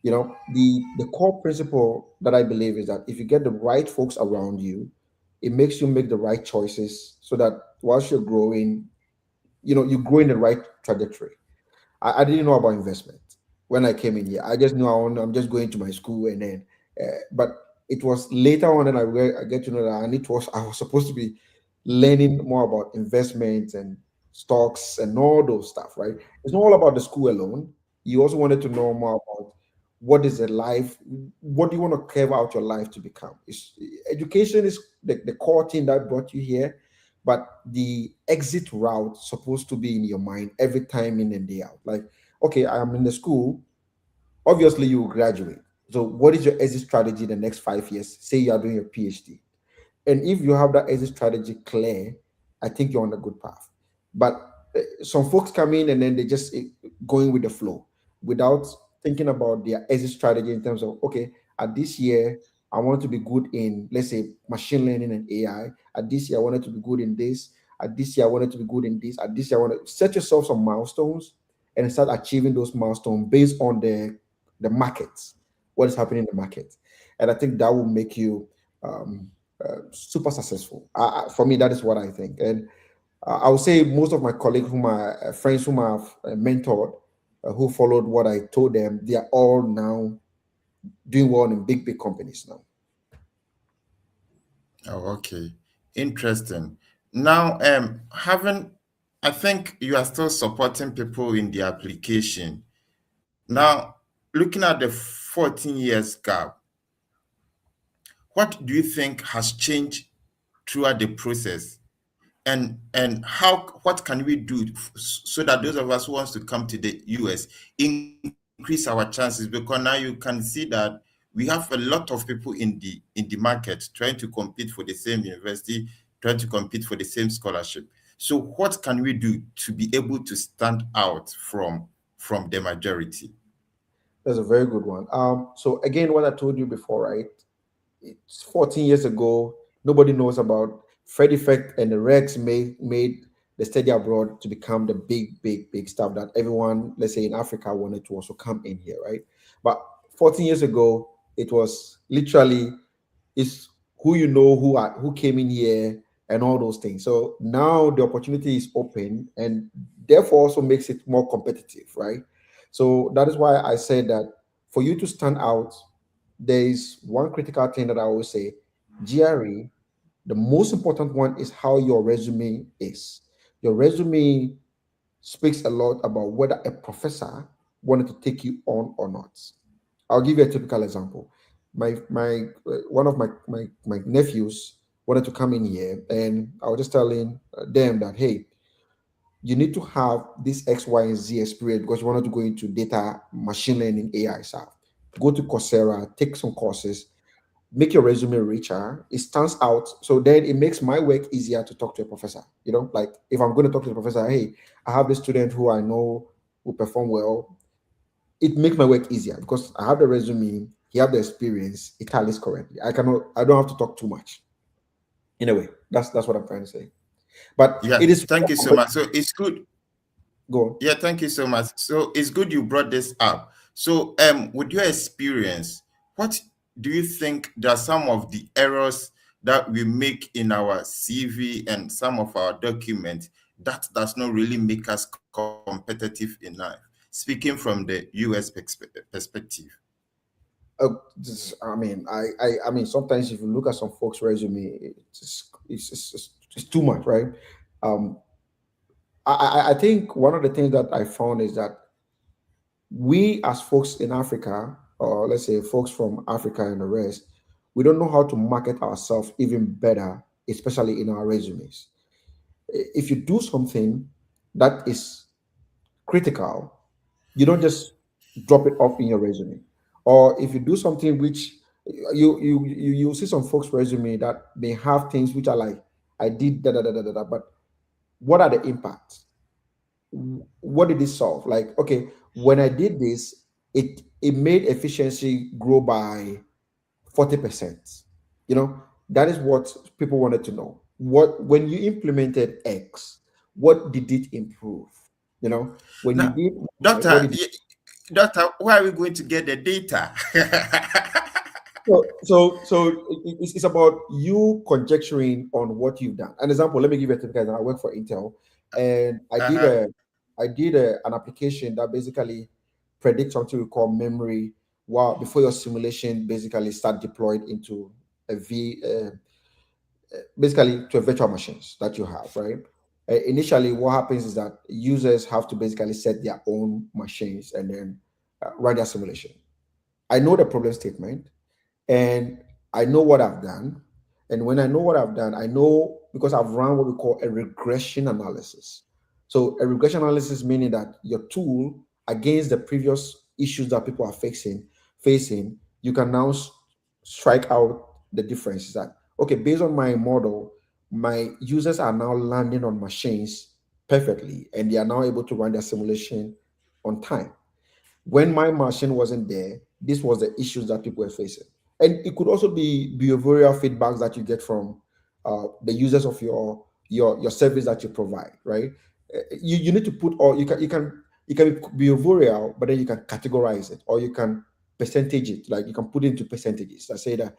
The core principle that I believe is that if you get the right folks around you, it makes you make the right choices so that whilst you're growing, you grow in the right trajectory. I didn't know about investment when I came in here. I just knew I'm just going to my school and then, but it was later on that I get to know that I was supposed to be learning more about investments and stocks and all those stuff, right? It's not all about the school alone. You also wanted to know more about what is a life, what do you want to carve out your life to become? Education is the core thing that brought you here, but the exit route supposed to be in your mind every time in and day out. Like, okay, I am in the school. Obviously, you will graduate. So, what is your exit strategy in the next 5 years? Say you are doing your PhD. And if you have that exit strategy clear, I think you're on a good path. But some folks come in and then they just going with the flow without thinking about their exit strategy in terms of, okay, at this year, I want to be good in, let's say, machine learning and AI. At this year, I wanted to be good in this. At this year, I wanted to be good in this. At this year, I want to set yourself some milestones and start achieving those milestones based on the markets, what is happening in the market. And I think that will make you super successful. For me, that is what I think. And I would say most of my colleagues, friends whom I've mentored, who followed what I told them, they are all now doing well in big, big companies now. Oh, okay. Interesting. Now, I think you are still supporting people in the application. Now, looking at the 14 years gap, what do you think has changed throughout the process? And what can we do so that those of us who wants to come to the US increase our chances? Because now you can see that we have a lot of people in the market trying to compete for the same university, trying to compete for the same scholarship. So what can we do to be able to stand out from the majority? That's a very good one. So again, what I told you before, right? It's 14 years ago. Nobody knows about Fred Effect, and the Rex made the study abroad to become the big stuff that everyone, let's say in Africa, wanted to also come in here, right? But 14 years ago, it was literally is who you know who came in here and all those things. So now the opportunity is open and therefore also makes it more competitive, right? So that is why I said that for you to stand out, there is one critical thing that I always say: GRE, the most important one is how your resume is. Your resume speaks a lot about whether a professor wanted to take you on or not. I'll give you a typical example. One of my nephews wanted to come in here, and I was just telling them that, hey, you need to have this X, Y, and Z experience because you wanted to go into data, machine learning, AI stuff. Go to Coursera, take some courses, make your resume richer. It stands out. So then it makes my work easier to talk to a professor. You know, like if I'm going to talk to the professor, hey, I have this student who I know will perform well. It makes my work easier because I have the resume, he have the experience, it tallies correctly. I don't have to talk too much. In a way, that's what I'm trying to say. But Yeah, it is thank you so much. So it's good. go on. Yeah, thank you so much. So it's good you brought this up. So with your experience, what do you think that some of the errors that we make in our CV and some of our documents that does not really make us competitive enough? Speaking from the US perspective. I mean, sometimes if you look at some folks' resume, it's too much, right? Um, I think one of the things that I found is that we as folks in Africa, or let's say folks from Africa and the rest, we don't know how to market ourselves even better, especially in our resumes. If you do something that is critical, you don't just drop it off in your resume. Or if you do something which you see some folks' resume that may have things which are like, I did da da da da da, da, but what are the impacts? What did it solve? Like, okay, when I did this, it made efficiency grow by 40%. You know, that is what people wanted to know. What when you implemented X, what did it improve? You know, when you Now, did Y, what doctor, did it doctor, where are we going to get the data? it's about you conjecturing on what you've done. An example, let me give you a typical example. I work for Intel, and Uh-huh. an application that basically predicts something we call memory while before your simulation basically start deployed into a basically to a virtual machines that you have, right? Initially, what happens is that users have to basically set their own machines and then run their simulation. I know the problem statement and I know what I've done. And when I know what I've done, I know because I've run what we call a regression analysis. So a regression analysis meaning that your tool against the previous issues that people are facing, you can now strike out the differences that okay, based on my model, my users are now landing on machines perfectly and they are now able to run their simulation on time. When my machine wasn't there, this was the issues that people were facing. And it could also be behavioral feedbacks that you get from the users of your service that you provide, right? You need to put all you can be behavioral, but then you can categorize it or you can percentage it, like you can put it into percentages. I say that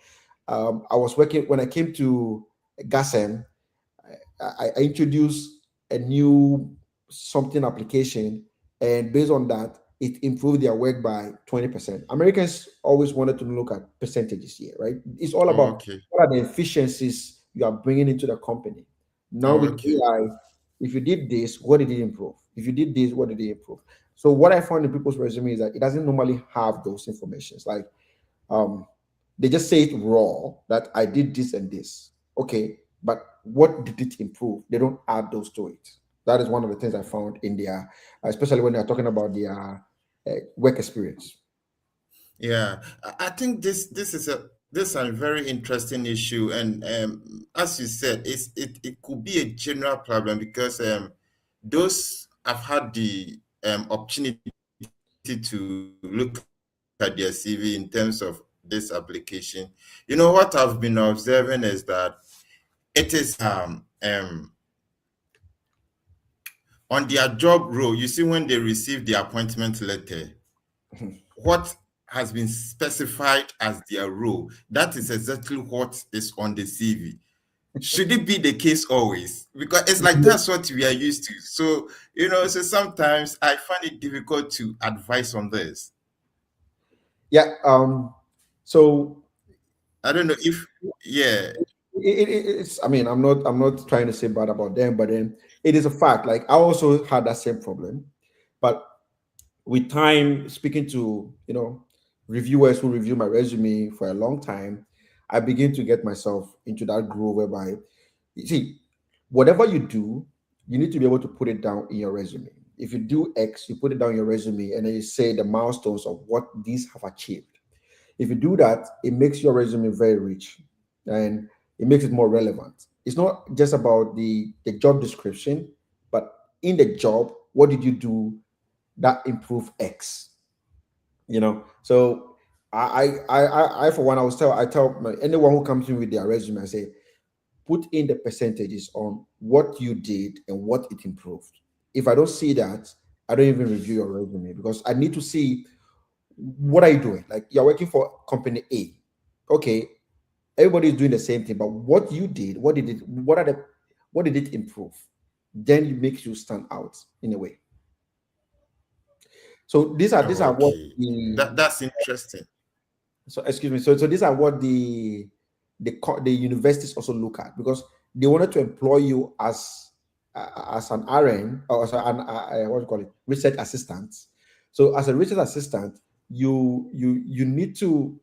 I was working when I came to GASM, I introduced a new something application, and based on that, it improved their work by 20%. Americans always wanted to look at percentages here, right? It's all Oh, about okay. what are the efficiencies you are bringing into the company. Now Oh, with okay. AI, if you did this, what did it improve? If you did this, what did it improve? So what I found in people's resume is that it doesn't normally have those informations. Like um, they just say it raw that I did this and this. Okay, but what did it improve? They don't add those to it. That is one of the things I found in their, especially when they're talking about their work experience. Yeah, I think this is a very interesting issue, and as you said, it could be a general problem because those have had the opportunity to look at their CV in terms of this application, you know, what I've been observing is that it is on their job role. You see, when they receive the appointment letter, what has been specified as their role, that is exactly what is on the CV. Should it be the case always? Because it's like that's what we are used to. So, you know, so sometimes I find it difficult to advise on this. Yeah. So I don't know if, yeah. it's. I mean, I'm not trying to say bad about them, but then it is a fact. Like I also had that same problem, but with time, speaking to reviewers who review my resume for a long time, I begin to get myself into that groove whereby, you see, whatever you do, you need to be able to put it down in your resume. If you do X, you put it down in your resume, and then you say the milestones of what these have achieved. If you do that, it makes your resume very rich, and it makes it more relevant. It's not just about the job description, but in the job, what did you do that improve X? So I for one, I tell anyone who comes in with their resume, I say, put in the percentages on what you did and what it improved. If I don't see that, I don't even review your resume, because I need to see, what are you doing? Like, you're working for company A. Okay, everybody is doing the same thing, but what you did, what did it improve? Then it makes you stand out in a way. So these are what Okay, that's interesting. so excuse me. So these are what the universities also look at, because they wanted to employ you as an RN, or as what do you call it, research assistant. So as a research assistant, you need to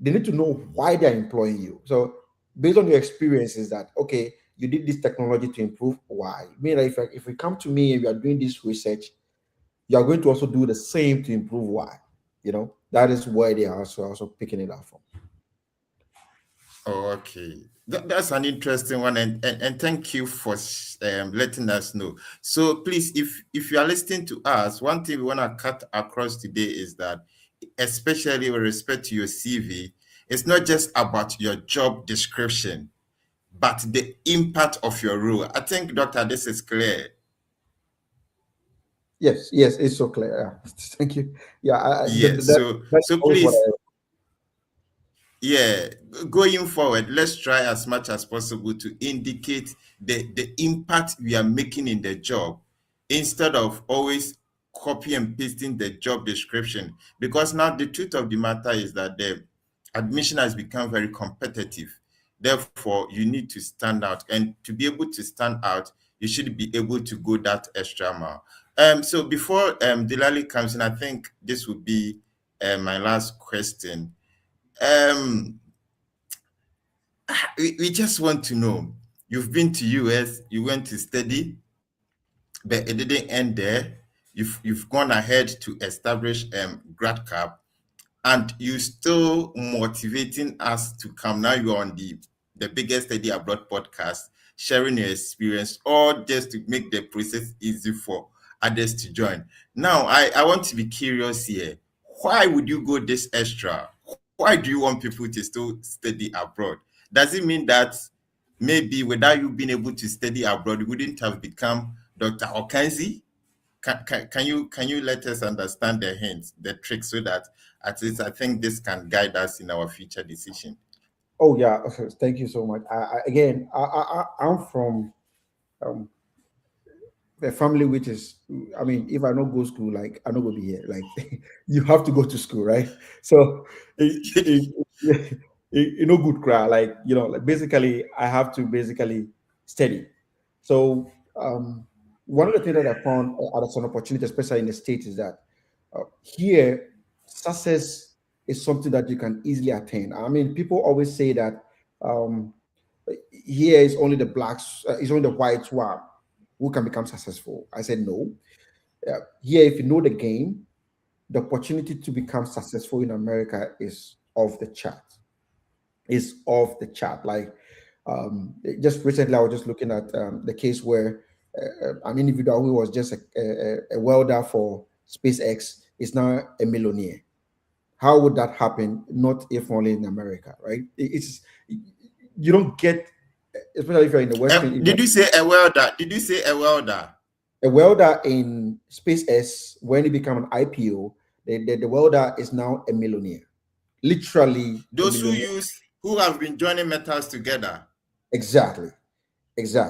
they need to know why they're employing you. So based on your experiences, that okay, you did this technology to improve why. I mean, if we come to me and you are doing this research, you are going to also do the same to improve why. That is where they are also picking it up from. Oh, okay. That's an interesting one, and thank you for letting us know. So please, if you are listening to us, one thing we want to cut across today is that, especially with respect to your CV, it's not just about your job description, but the impact of your role. I think, Doctor, this is clear. Yes, it's so clear. Yeah. Thank you. Yeah, Yeah. that's So always what please, I. yeah, going forward, let's try as much as possible to indicate the impact we are making in the job, instead of always copy and pasting the job description. Because now the truth of the matter is that the admission has become very competitive. Therefore, you need to stand out. And to be able to stand out, you should be able to go that extra mile. So before Delali comes in, I think this would be my last question. We just want to know, you've been to US, you went to study, but it didn't end there. You've gone ahead to establish GradCap, and you still motivating us to come. Now you're on the biggest study abroad podcast, sharing your experience, all just to make the process easy for others to join. Now I want to be curious here. Why would you go this extra? Why do you want people to still study abroad? Does it mean that maybe without you being able to study abroad, you wouldn't have become Dr. Okanzi? Can you let us understand the hints, the tricks, so that at least I think this can guide us in our future decision? Oh yeah, thank you so much. I'm from um, a family which is, I mean, if I don't go school, like I don't go be here. Like you have to go to school, right? So no good cry. Like like basically, I have to basically study. So one of the things that I found as an opportunity, especially in the States, is that here success is something that you can easily attain. I mean, people always say that um, here is only the blacks, it's only the whites who can become successful. I said no. Here, if you know the game, the opportunity to become successful in America is off the chart. Is off the chart. Like just recently, I was just looking at the case where an individual who was just a welder for SpaceX is now a millionaire. How would that happen? Not if only in America, right? It's you don't get, especially if you're in the Western. Did you say a welder? Did you say a welder? A welder in SpaceX, when he became an IPO, the welder is now a millionaire. Literally, those who have been joining metals together. Exactly.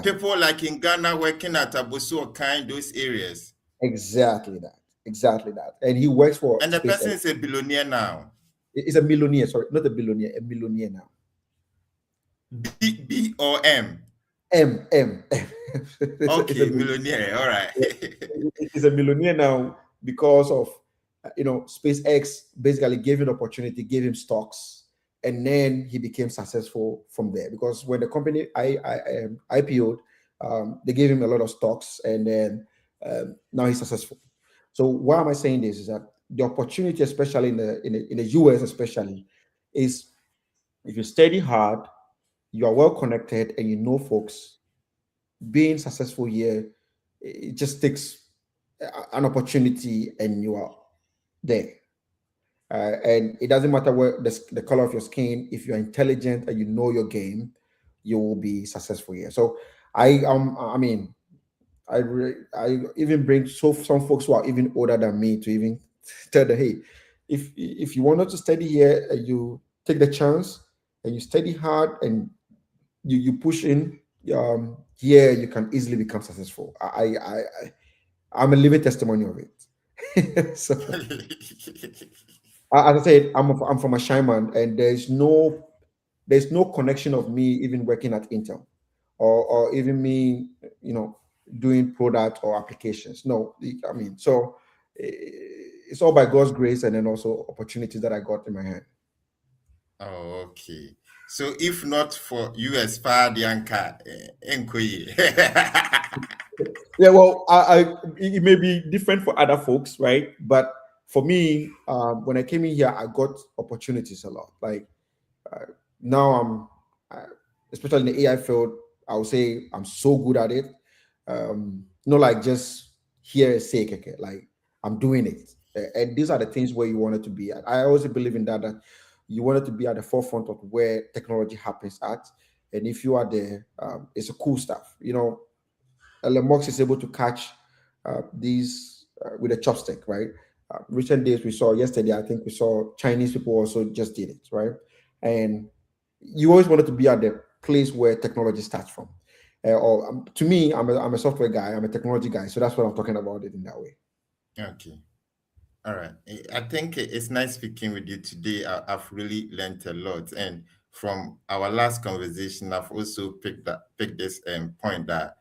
People like in Ghana working at Abosu Okai, those areas. Exactly that. And he works for. And the SpaceX. person is a billionaire now. He's a millionaire. Sorry, not a billionaire. A millionaire now. B or M? M. Okay, millionaire. All right. He's a millionaire now because of, SpaceX basically gave him the opportunity, gave him stocks, and then he became successful from there. Because when the company IPO'd, they gave him a lot of stocks, and then now he's successful. So why am I saying this? Is that the opportunity, especially in the US, especially, is if you study hard, you are well connected, and you know folks, being successful here, it just takes an opportunity, and you are there. And it doesn't matter where the color of your skin. If you're intelligent and you know your game, you will be successful here. So I even bring some folks who are even older than me to even tell them, hey, if you wanted to study here, you take the chance and you study hard and you push in. Here you can easily become successful. I'm a living testimony of it. So, as I said, I'm from a Ashaiman, and there's no connection of me even working at Intel, or even me, doing product or applications. No, so it's all by God's grace, and then also opportunities that I got in my hand. Oh, okay. So if not for US Dianca, yeah, well, it may be different for other folks, right? But for me, when I came in here, I got opportunities a lot. Like now, especially in the AI field, I would say I'm so good at it. Not like just hear say, okay, like I'm doing it. And these are the things where you wanted to be at. I always believe in that you wanted to be at the forefront of where technology happens at. And if you are there, it's a cool stuff. Elon Musk is able to catch these with a chopstick, right? Recent days yesterday, I think we saw Chinese people also just did it, right? And you always wanted to be at the place where technology starts from. To me, I'm a software guy, I'm a technology guy, so that's what I'm talking about it in that way. Okay. All right. I think it's nice speaking with you today. I've really learned a lot. And from our last conversation, I've also picked this point that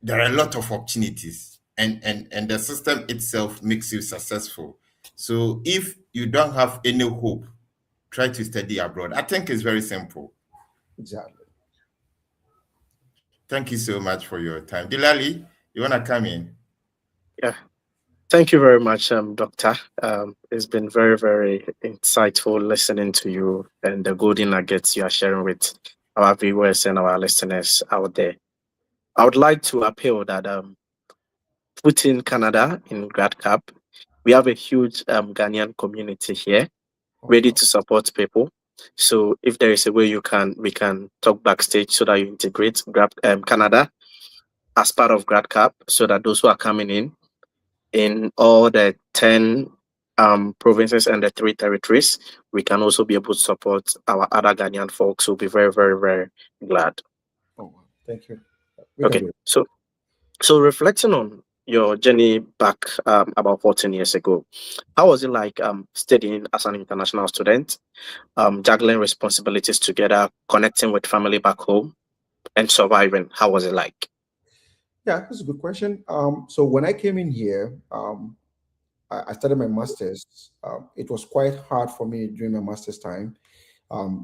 there are a lot of opportunities, and the system itself makes you successful. So if you don't have any hope, try to study abroad. I think it's very simple. Exactly. Thank you so much for your time. Dilali, you want to come in? Yeah. Thank you very much, Doctor. It's been very, very insightful listening to you and the golden nuggets you are sharing with our viewers and our listeners out there. I would like to appeal that putting Canada in GradCap, we have a huge Ghanaian community here, ready to support people. So if there is a way we can talk backstage so that you integrate Canada as part of GradCap, so that those who are coming in all the 10 provinces and the 3 territories, we can also be able to support our other Ghanaian folks. We'll be very, very, very glad. Oh, thank you. Okay, so reflecting on your journey back about 14 years ago, how was it like studying as an international student, juggling responsibilities together, connecting with family back home, and surviving? How was it like? Yeah, that's a good question. So when I came in here, I started my master's. It was quite hard for me during my master's time.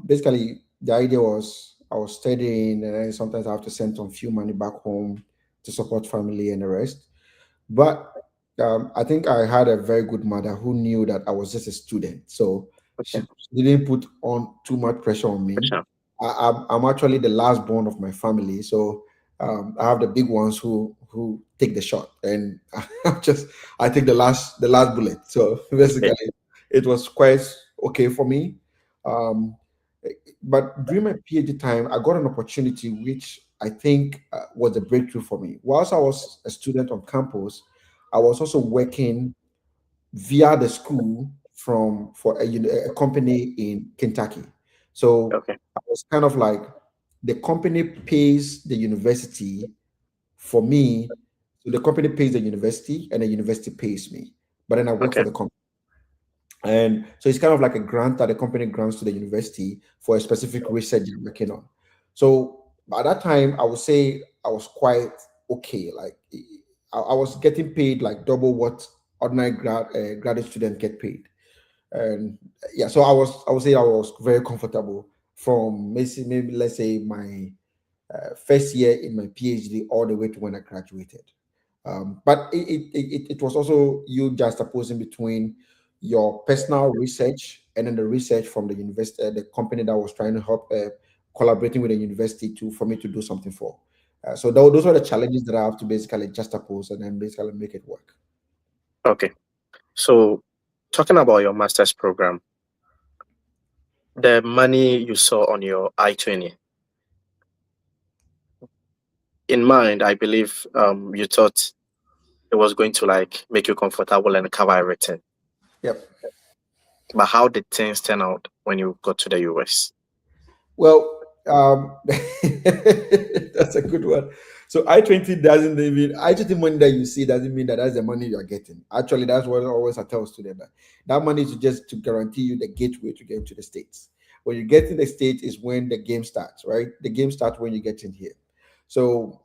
Basically, the idea was I was studying, and then sometimes I have to send some few money back home to support family and the rest. But I think I had a very good mother who knew that I was just a student, so she didn't put on too much pressure on me. I'm actually the last born of my family, so I have the big ones who take the shot, and I take the last bullet. So basically, it was quite okay for me. Um, but during my PhD time, I got an opportunity which I think was a breakthrough for me. Whilst I was a student on campus, I was also working via the school for a company in Kentucky. So Okay. I was kind of like the company pays the university for me. So the company pays the university and the university pays me. But then I work for Okay. the company. And so it's kind of like a grant that the company grants to the university for a specific research you're working on. So at that time, I would say I was quite okay. Like I was getting paid like double what ordinary graduate student get paid. And yeah, so I would say I was very comfortable from maybe let's say my first year in my PhD all the way to when I graduated. But it was also you just opposing between your personal research and then the research from the university, the company that was trying to help collaborating with the university to for me to do something for. So those are the challenges that I have to basically just oppose and then basically make it work. Okay. So, talking about your master's program, the money you saw on your I-20, in mind, I believe you thought it was going to like make you comfortable and cover everything. Yep. But how did things turn out when you got to the US? Well, that's a good one. So I-20 doesn't even I-20 money that you see doesn't mean that that's the money you are getting. Actually, that's what I tell students that money is just to guarantee you the gateway to get into the States. When you get in the States is when the game starts, right? The game starts when you get in here. So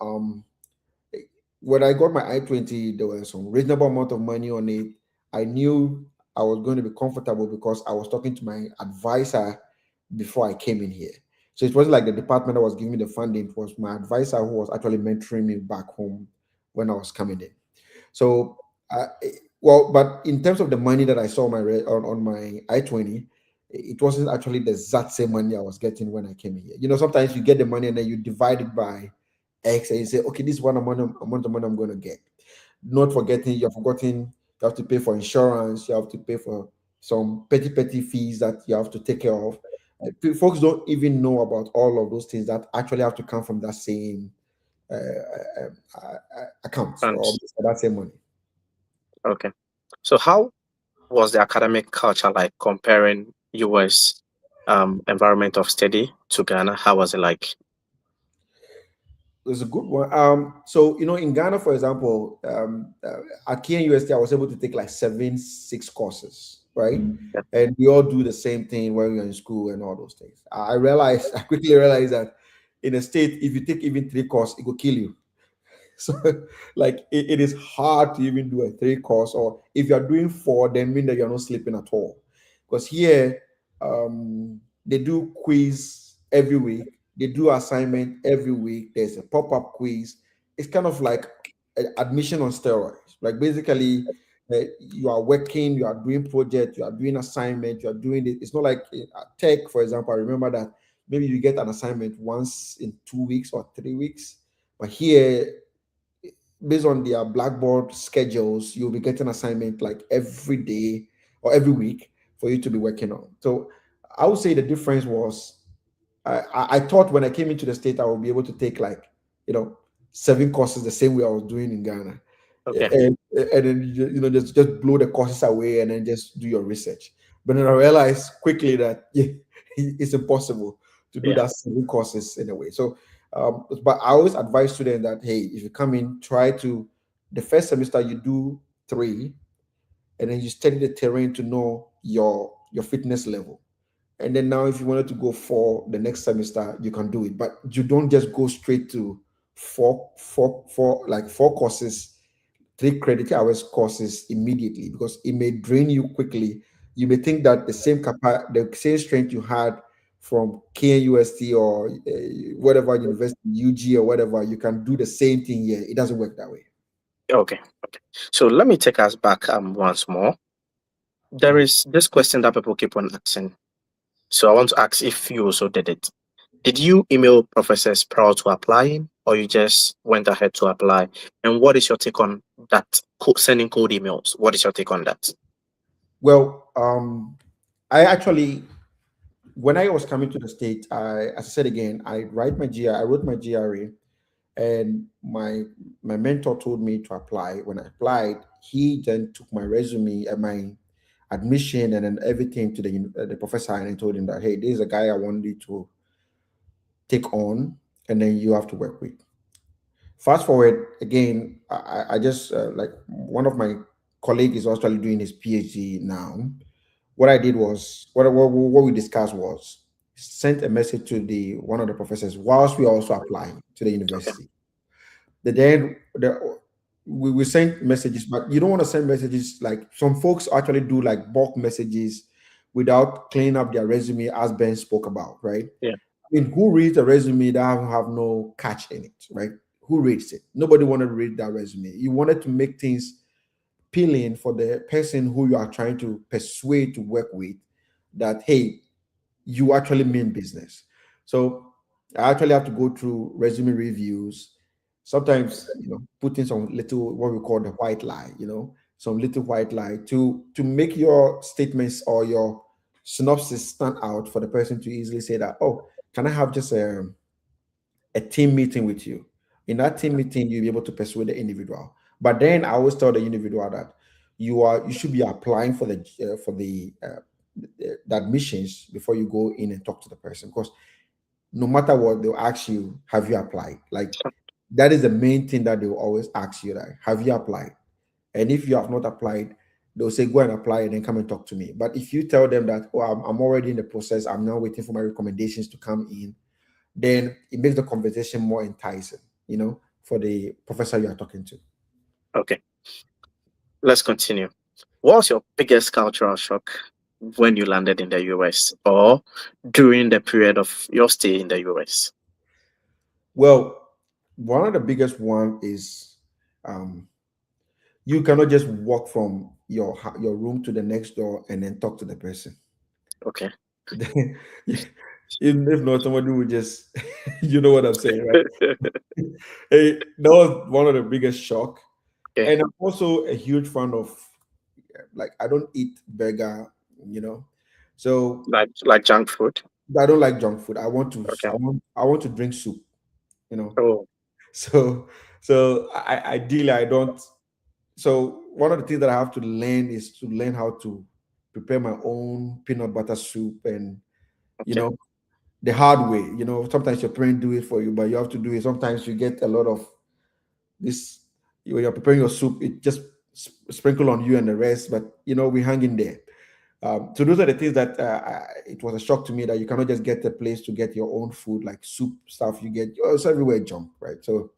when I got my I-20, there was some reasonable amount of money on it. I knew I was going to be comfortable because I was talking to my advisor before I came in here. So it wasn't like the department that was giving me the funding. It was my advisor who was actually mentoring me back home when I was coming in. So, well, but in terms of the money that I saw on my I-20, it wasn't actually the exact same money I was getting when I came here. You know, sometimes you get the money and then you divide it by X and you say, okay, this is what amount of money I'm going to get. Not forgetting, you're forgetting you have to pay for insurance, you have to pay for some petty fees that you have to take care of. Folks don't even know about all of those things that actually have to come from that same account or Thanks. that same money. Okay. So how was the academic culture like comparing US environment of study to Ghana? How was it like? It's a good one. So you know, in Ghana, for example, at Kenya University, I was able to take like 6 courses, right? Yeah. And we all do the same thing when we're in school and all those things. I quickly realized that in a state, if you take even 3 courses, it will kill you. So, like, it is hard to even do a 3 course, or if you're doing 4, then mean that you're not sleeping at all. Because here, they do quiz every week, they do assignment every week. There's a pop-up quiz. It's kind of like admission on steroids. Like basically, you are working, you are doing project, you are doing assignment, you are doing it. It's not like tech, for example. I remember that maybe you get an assignment once in 2 weeks or 3 weeks, but here, based on their Blackboard schedules, you'll be getting assignment like every day or every week for you to be working on. So I would say the difference was I thought when I came into the state I would be able to take like 7 courses the same way I was doing in Ghana. Okay. And then just blow the courses away and then just do your research. But then I realized quickly that it's impossible to do that 7 courses in a way. So but I always advise students that, hey, if you come in, try to the first semester you do 3, and then you study the terrain to know your fitness level. And then now if you wanted to go for the next semester, you can do it. But you don't just go straight to 4 courses, 3 credit hours courses immediately, because it may drain you quickly. You may think that the same strength you had from KNUST or whatever university, UG or whatever, you can do the same thing here. It doesn't work that way. Okay. So let me take us back once more. There is this question that people keep on asking. So I want to ask if you also did it. Did you email professors prior to applying, or you just went ahead to apply? And what is your take on that? Sending cold emails. What is your take on that? Well, I actually, when I was coming to the state, as I said again, I wrote my GRE, and my mentor told me to apply. When I applied, he then took my resume and my admission and then everything to the professor, and I told him that, hey, this is a guy I want you to take on, and then you have to work with. Fast forward again, I just like one of my colleagues is actually doing his PhD now. What I did was what we discussed was sent a message to the one of the professors whilst we are also applying to the Okay. university. We send messages, but you don't want to send messages like some folks actually do, like bulk messages without cleaning up their resume, as Ben spoke about, right? Yeah. I mean, who reads a resume that have no catch in it, right? Who reads it? Nobody wanted to read that resume. You wanted to make things appealing for the person who you are trying to persuade to work with, that hey, you actually mean business. So I actually have to go through resume reviews. Sometimes, putting some little what we call the white lie, some little white lie to make your statements or your synopsis stand out for the person to easily say that, oh, can I have just a team meeting with you? In that team meeting, you'll be able to persuade the individual. But then I always tell the individual that you should be applying for the admissions before you go in and talk to the person, because no matter what, they'll ask you, have you applied? Like, that is the main thing that they will always ask you, like, have you applied? And if you have not applied, they'll say, go and apply and then come and talk to me. But if you tell them that, oh, I'm already in the process, I'm now waiting for my recommendations to come in, then it makes the conversation more enticing, for the professor you are talking to. Okay. Let's continue. What was your biggest cultural shock when you landed in the US or during the period of your stay in the US? Well, one of the biggest one is you cannot just walk from your room to the next door and then talk to the person. Okay. Even if not, somebody would just, you know what I'm saying, right? Hey, that was one of the biggest shock. Okay. And I'm also a huge fan of, like, I don't eat burger, so Like junk food. I don't like junk food. I want to, Okay. I want to drink soup, Oh, so ideally I don't. So one of the things that I have to learn is to learn how to prepare my own peanut butter soup, and you okay. know the hard way. Sometimes your parents do it for you, but you have to do it. Sometimes you get a lot of this when you're preparing your soup, it just sprinkle on you and the rest. But we hang in there. So those are the things that it was a shock to me, that you cannot just get a place to get your own food, like soup stuff. You get it's everywhere junk, right? So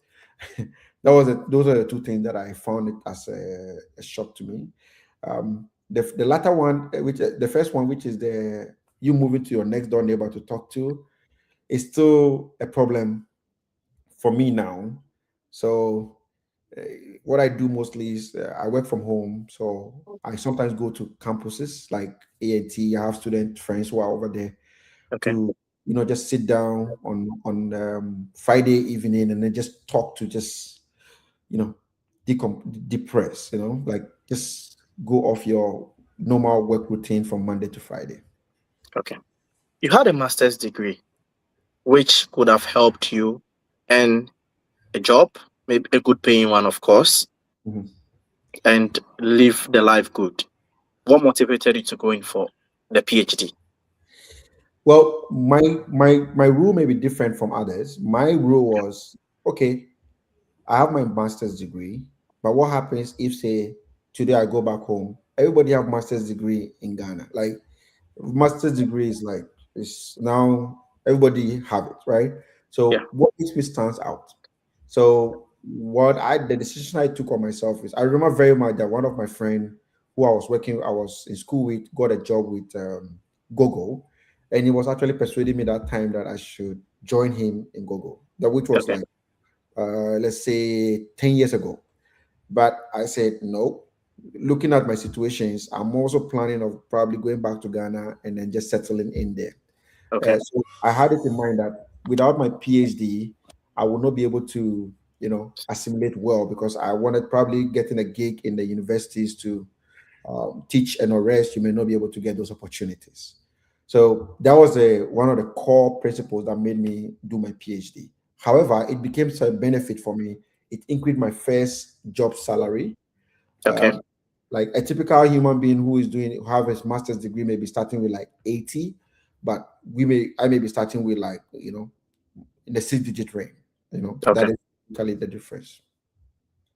those are the two things that I found it as a shock to me. The latter one, which the first one, which is you moving to your next door neighbor to talk to, is still a problem for me now. So uh, what I do mostly is I work from home. So I sometimes go to campuses like A&T. I have student friends who are over there Okay. to just sit down on Friday evening and then just talk, to just depress, like just go off your normal work routine from Monday to Friday. Okay. You had a master's degree, which could have helped you earn a job, maybe a good paying one, of course, Mhm. and live the life good. What motivated you to go in for the PhD? Well, my rule may be different from others. My rule was, okay, I have my master's degree, but what happens if, say, today I go back home? Everybody have master's degree in Ghana. Like, master's degree is like, it's now everybody have it, right? Yeah. So what makes me stands out? So the decision I took on myself is, I remember very much that one of my friend who I was in school with, got a job with Gogo, and he was actually persuading me that time that I should join him in Gogo, that which was Okay. like let's say 10 years ago. But I said no. Looking at my situations, I'm also planning of probably going back to Ghana and then just settling in there. Okay. So I had it in mind that without my PhD, I would not be able to, assimilate well, because I wanted probably getting a gig in the universities to teach NRS, you may not be able to get those opportunities. So that was one of the core principles that made me do my PhD. However, it became a benefit for me. It increased my first job salary. Okay. Like a typical human being who have a master's degree may be starting with like 80, but I may be starting with like, in the 6-digit range. Okay. That is basically the difference.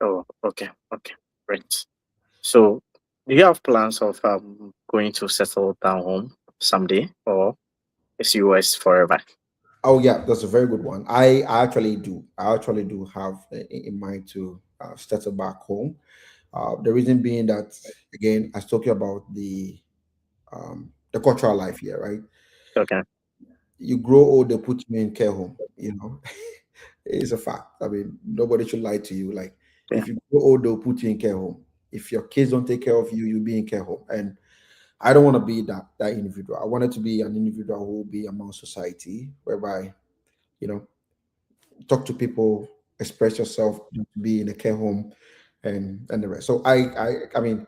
Oh, okay. Great. So, do you have plans of going to settle down home someday, or is US forever? Oh yeah, that's a very good one. I actually do. I actually do have in mind to settle back home. The reason being that, again, I was talking about the cultural life here, right? Okay. You grow old, they put you in care home. It's a fact. I mean, nobody should lie to you. Like, Yeah. if you grow old, they'll put you in care home. If your kids don't take care of you, you'll be in care home. And I don't want to be that individual. I wanted to be an individual who will be among society, whereby, talk to people, express yourself, be in a care home, and the rest. So I mean,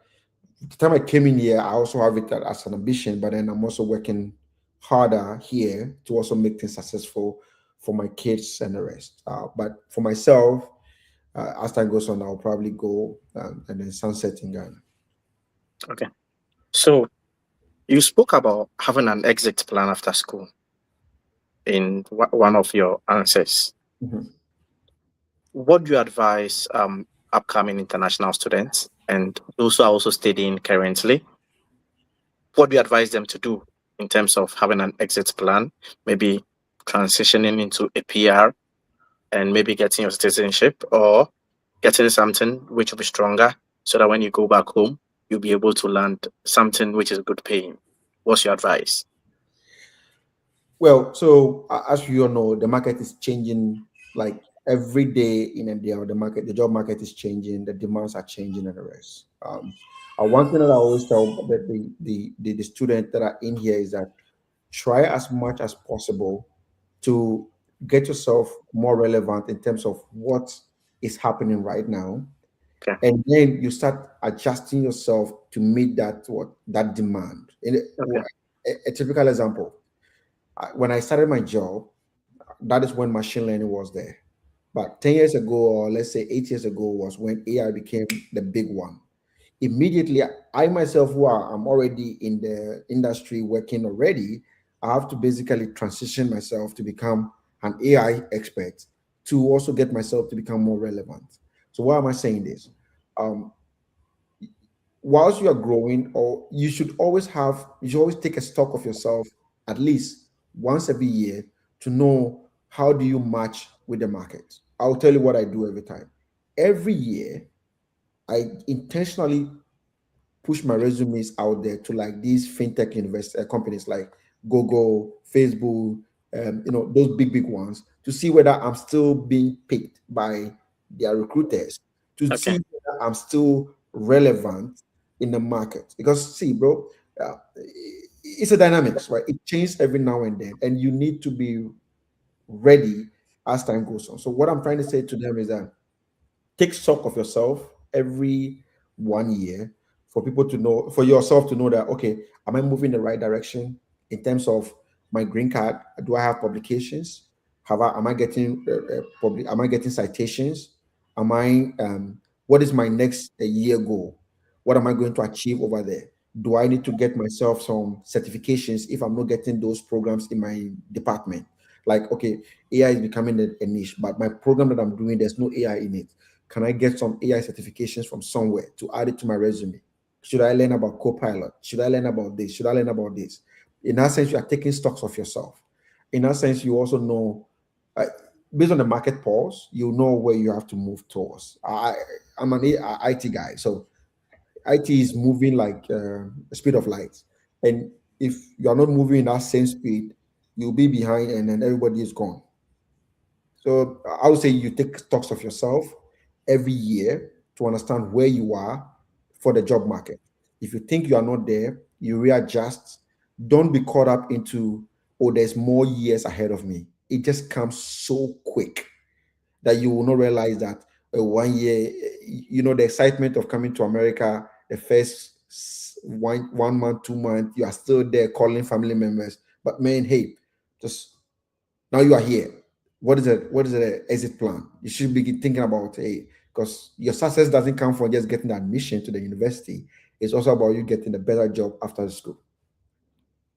the time I came in here, I also have it as an ambition, but then I'm also working harder here to also make things successful for my kids and the rest. But for myself, as time goes on, I'll probably go and then sunset in Ghana. Okay. So, you spoke about having an exit plan after school in one of your answers. Mhm. What do you advise upcoming international students and those who are also studying currently? What do you advise them to do in terms of having an exit plan, maybe transitioning into a PR and maybe getting your citizenship, or getting something which will be stronger so that when you go back home, you'll be able to land something which is good paying? What's your advice? Well, so as you all know, the market is changing like every day in and day out. The job market is changing, the demands are changing, and the rest. One thing that I always tell the students that are in here is that try as much as possible to get yourself more relevant in terms of what is happening right now, Okay. and then you start adjusting yourself to meet that demand. Okay. A typical example, when I started my job, that is when machine learning was there. But 10 years ago, or let's say 8 years ago, was when AI became the big one. Immediately, I myself, I'm already in the industry working already, I have to basically transition myself to become an AI expert to also get myself to become more relevant. So why am I saying this? Um, whilst you are growing, or you should always take a stock of yourself at least once every year to know how do you match with the market. I'll tell you what I do every time. Every year, I intentionally push my resumes out there to like these fintech companies like Google, Facebook, those big ones, to see whether I'm still being picked by their recruiters, to see Okay. whether I'm still relevant in the market. Because see, bro, it's a dynamics, right? It changes every now and then, and you need to be ready as time goes on. So what I'm trying to say to them is that take stock of yourself every 1 year, for people to know, for yourself to know that, okay, am I moving in the right direction in terms of my green card? Do I have publications? Am I getting am I getting citations? What is my next year goal? What am I going to achieve over there? Do I need to get myself some certifications if I'm not getting those programs in my department? Like, okay, AI is becoming a niche, but my program that I'm doing, there's no AI in it. Can I get some AI certifications from somewhere to add it to my resume? Should I learn about Copilot? Should I learn about this? Should I learn about this? In that sense, you are taking stocks of yourself. In that sense, you also know, based on the market pulse, you know where you have to move towards. I'm an IT guy, so IT is moving like the speed of light. And if you're not moving in that same speed, you'll be behind and then everybody is gone. So I would say you take stocks of yourself every year to understand where you are for the job market. If you think you are not there, you readjust. Don't be caught up into, oh, there's more years ahead of me. It just comes so quick that you will not realize that 1 year, the excitement of coming to America, the first one month, 2 months, you are still there calling family members. But man, hey, just now you are here. What is it? What is the exit plan? You should be thinking about, hey, because your success doesn't come from just getting admission to the university. It's also about you getting a better job after the school.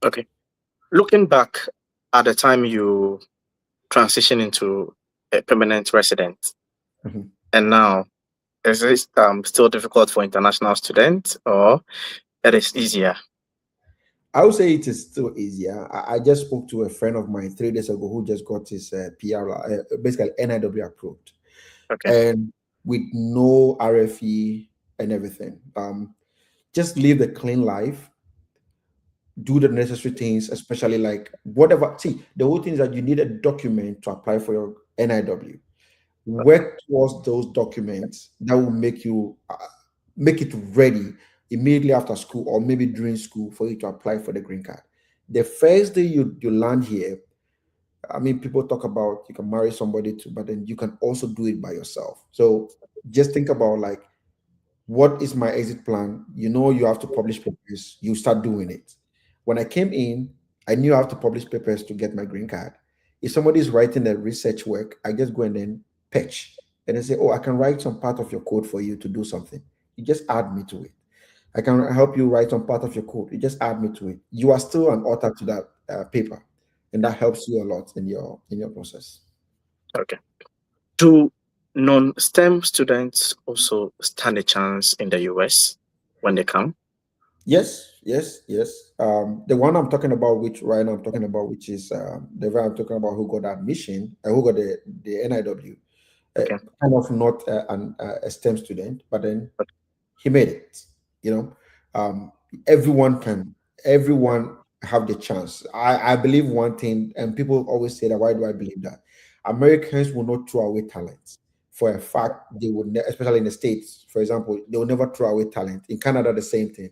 Okay. Looking back at the time you transition into a permanent resident, and now, is this still difficult for international students, or it is easier? I would say it is still easier. I just spoke to a friend of mine 3 days ago who just got his PR, basically NIW approved, and with no RFE and everything. Just live the clean life, do the necessary things, especially like whatever. See, the whole thing is that you need a document to apply for your NIW. Work towards those documents that will make you make it ready immediately after school or maybe during school for you to apply for the green card. The first day you land here, I mean, people talk about you can marry somebody too, but then you can also do it by yourself. So just think about like, what is my exit plan? You know, you have to publish papers. You start doing it. When I came in, I knew I have to publish papers to get my green card. If somebody is writing the research work, I just go and then pitch and then say, oh, I can write some part of your code for you to do something. You just add me to it. I can help you write some part of your code. You just add me to it. You are still an author to that paper, and that helps you a lot in your process. Okay. Do non-STEM students also stand a chance in the US when they come? Yes. The one I'm talking about, which right now I'm talking about, which is the one I'm talking about who got admission, who got the NIW, kind of not a STEM student, but then he made it. You know, everyone have the chance. I believe one thing, and people always say that. Why do I believe that? Americans will not throw away talent. For a fact, they would, especially in the States, for example, they will never throw away talent. In Canada, the same thing.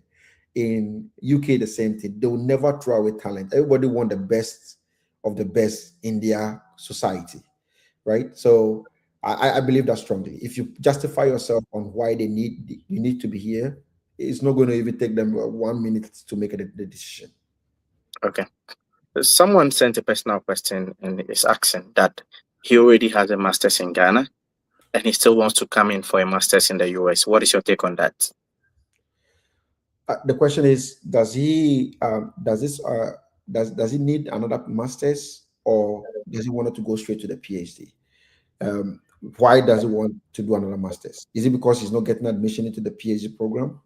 In UK, the same thing. They will never throw away talent. Everybody want the best of the best in their society, right? So I believe that strongly. If you justify yourself on why you need to be here, it's not going to even take them 1 minute to make the decision. Okay. Someone sent a personal question and is asking that he already has a master's in Ghana and he still wants to come in for a master's in the US. What is your take on that? The question is, does he need another master's, or does he want to go straight to the PhD? Why does he want to do another master's? Is it because he's not getting admission into the PhD program?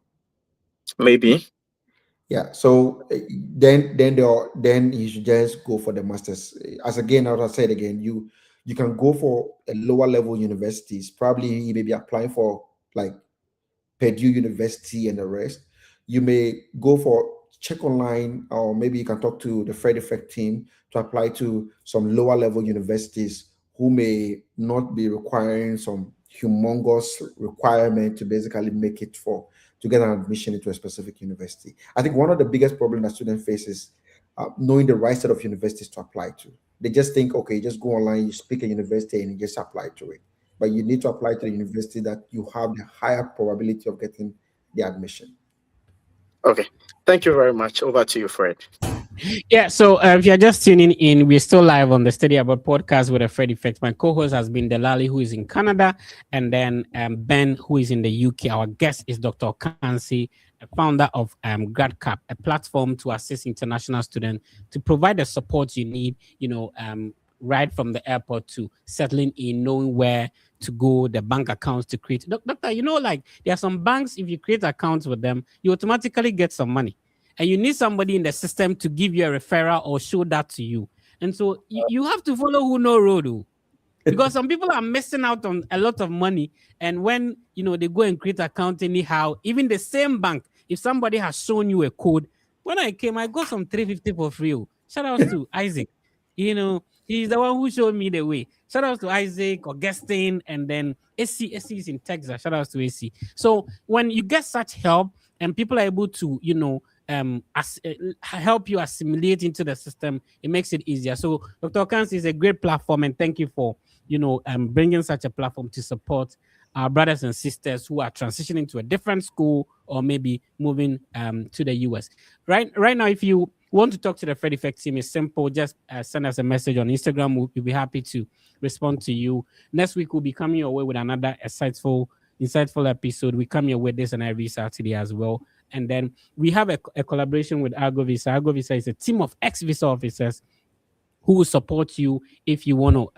Maybe. Yeah. So then you should just go for the master's. As I said again, you can go for a lower level universities. Probably you may be applying for like Purdue University and the rest. You may go for check online, or maybe you can talk to the Fred Effect team to apply to some lower level universities who may not be requiring some humongous requirement to basically make it to get an admission into a specific university. I think one of the biggest problems that students face is knowing the right set of universities to apply to. They just think, okay, just go online, you speak a university and you just apply to it. But you need to apply to the university that you have the higher probability of getting the admission. Okay. Thank you very much. Over to you, Fred. Yeah, so if you're just tuning in, we're still live on the Study Abroad podcast with a Fred Effect. My co-host has been Delali, who is in Canada, and then Ben, who is in the UK. Our guest is Dr. Okansi, a founder of GradCap, a platform to assist international students to provide the support you need, right from the airport to settling in, knowing where to go, the bank accounts to create. Doctor, like there are some banks, if you create accounts with them, you automatically get some money. And you need somebody in the system to give you a referral or show that to you. And so you have to follow who know road. Because some people are missing out on a lot of money. And when, they go and create account anyhow, even the same bank, if somebody has shown you a code, when I came, I got some 350 for free. Shout out to Isaac. He's the one who showed me the way. Shout out to Isaac, Augustine, and then AC is in Texas. Shout out to AC. So when you get such help and people are able to, help you assimilate into the system, it makes it easier. So Dr. Okansi is a great platform, and thank you for bringing such a platform to support our brothers and sisters who are transitioning to a different school or maybe moving to the US. Right now, if you want to talk to the Fred Effect team, it's simple. Just send us a message on Instagram. We'll be happy to respond to you. Next week, we'll be coming your way with another insightful episode. We come your way this and every Saturday as well. And then we have a collaboration with Argo Visa. Argo Visa is a team of ex-visa officers who will support you if you want to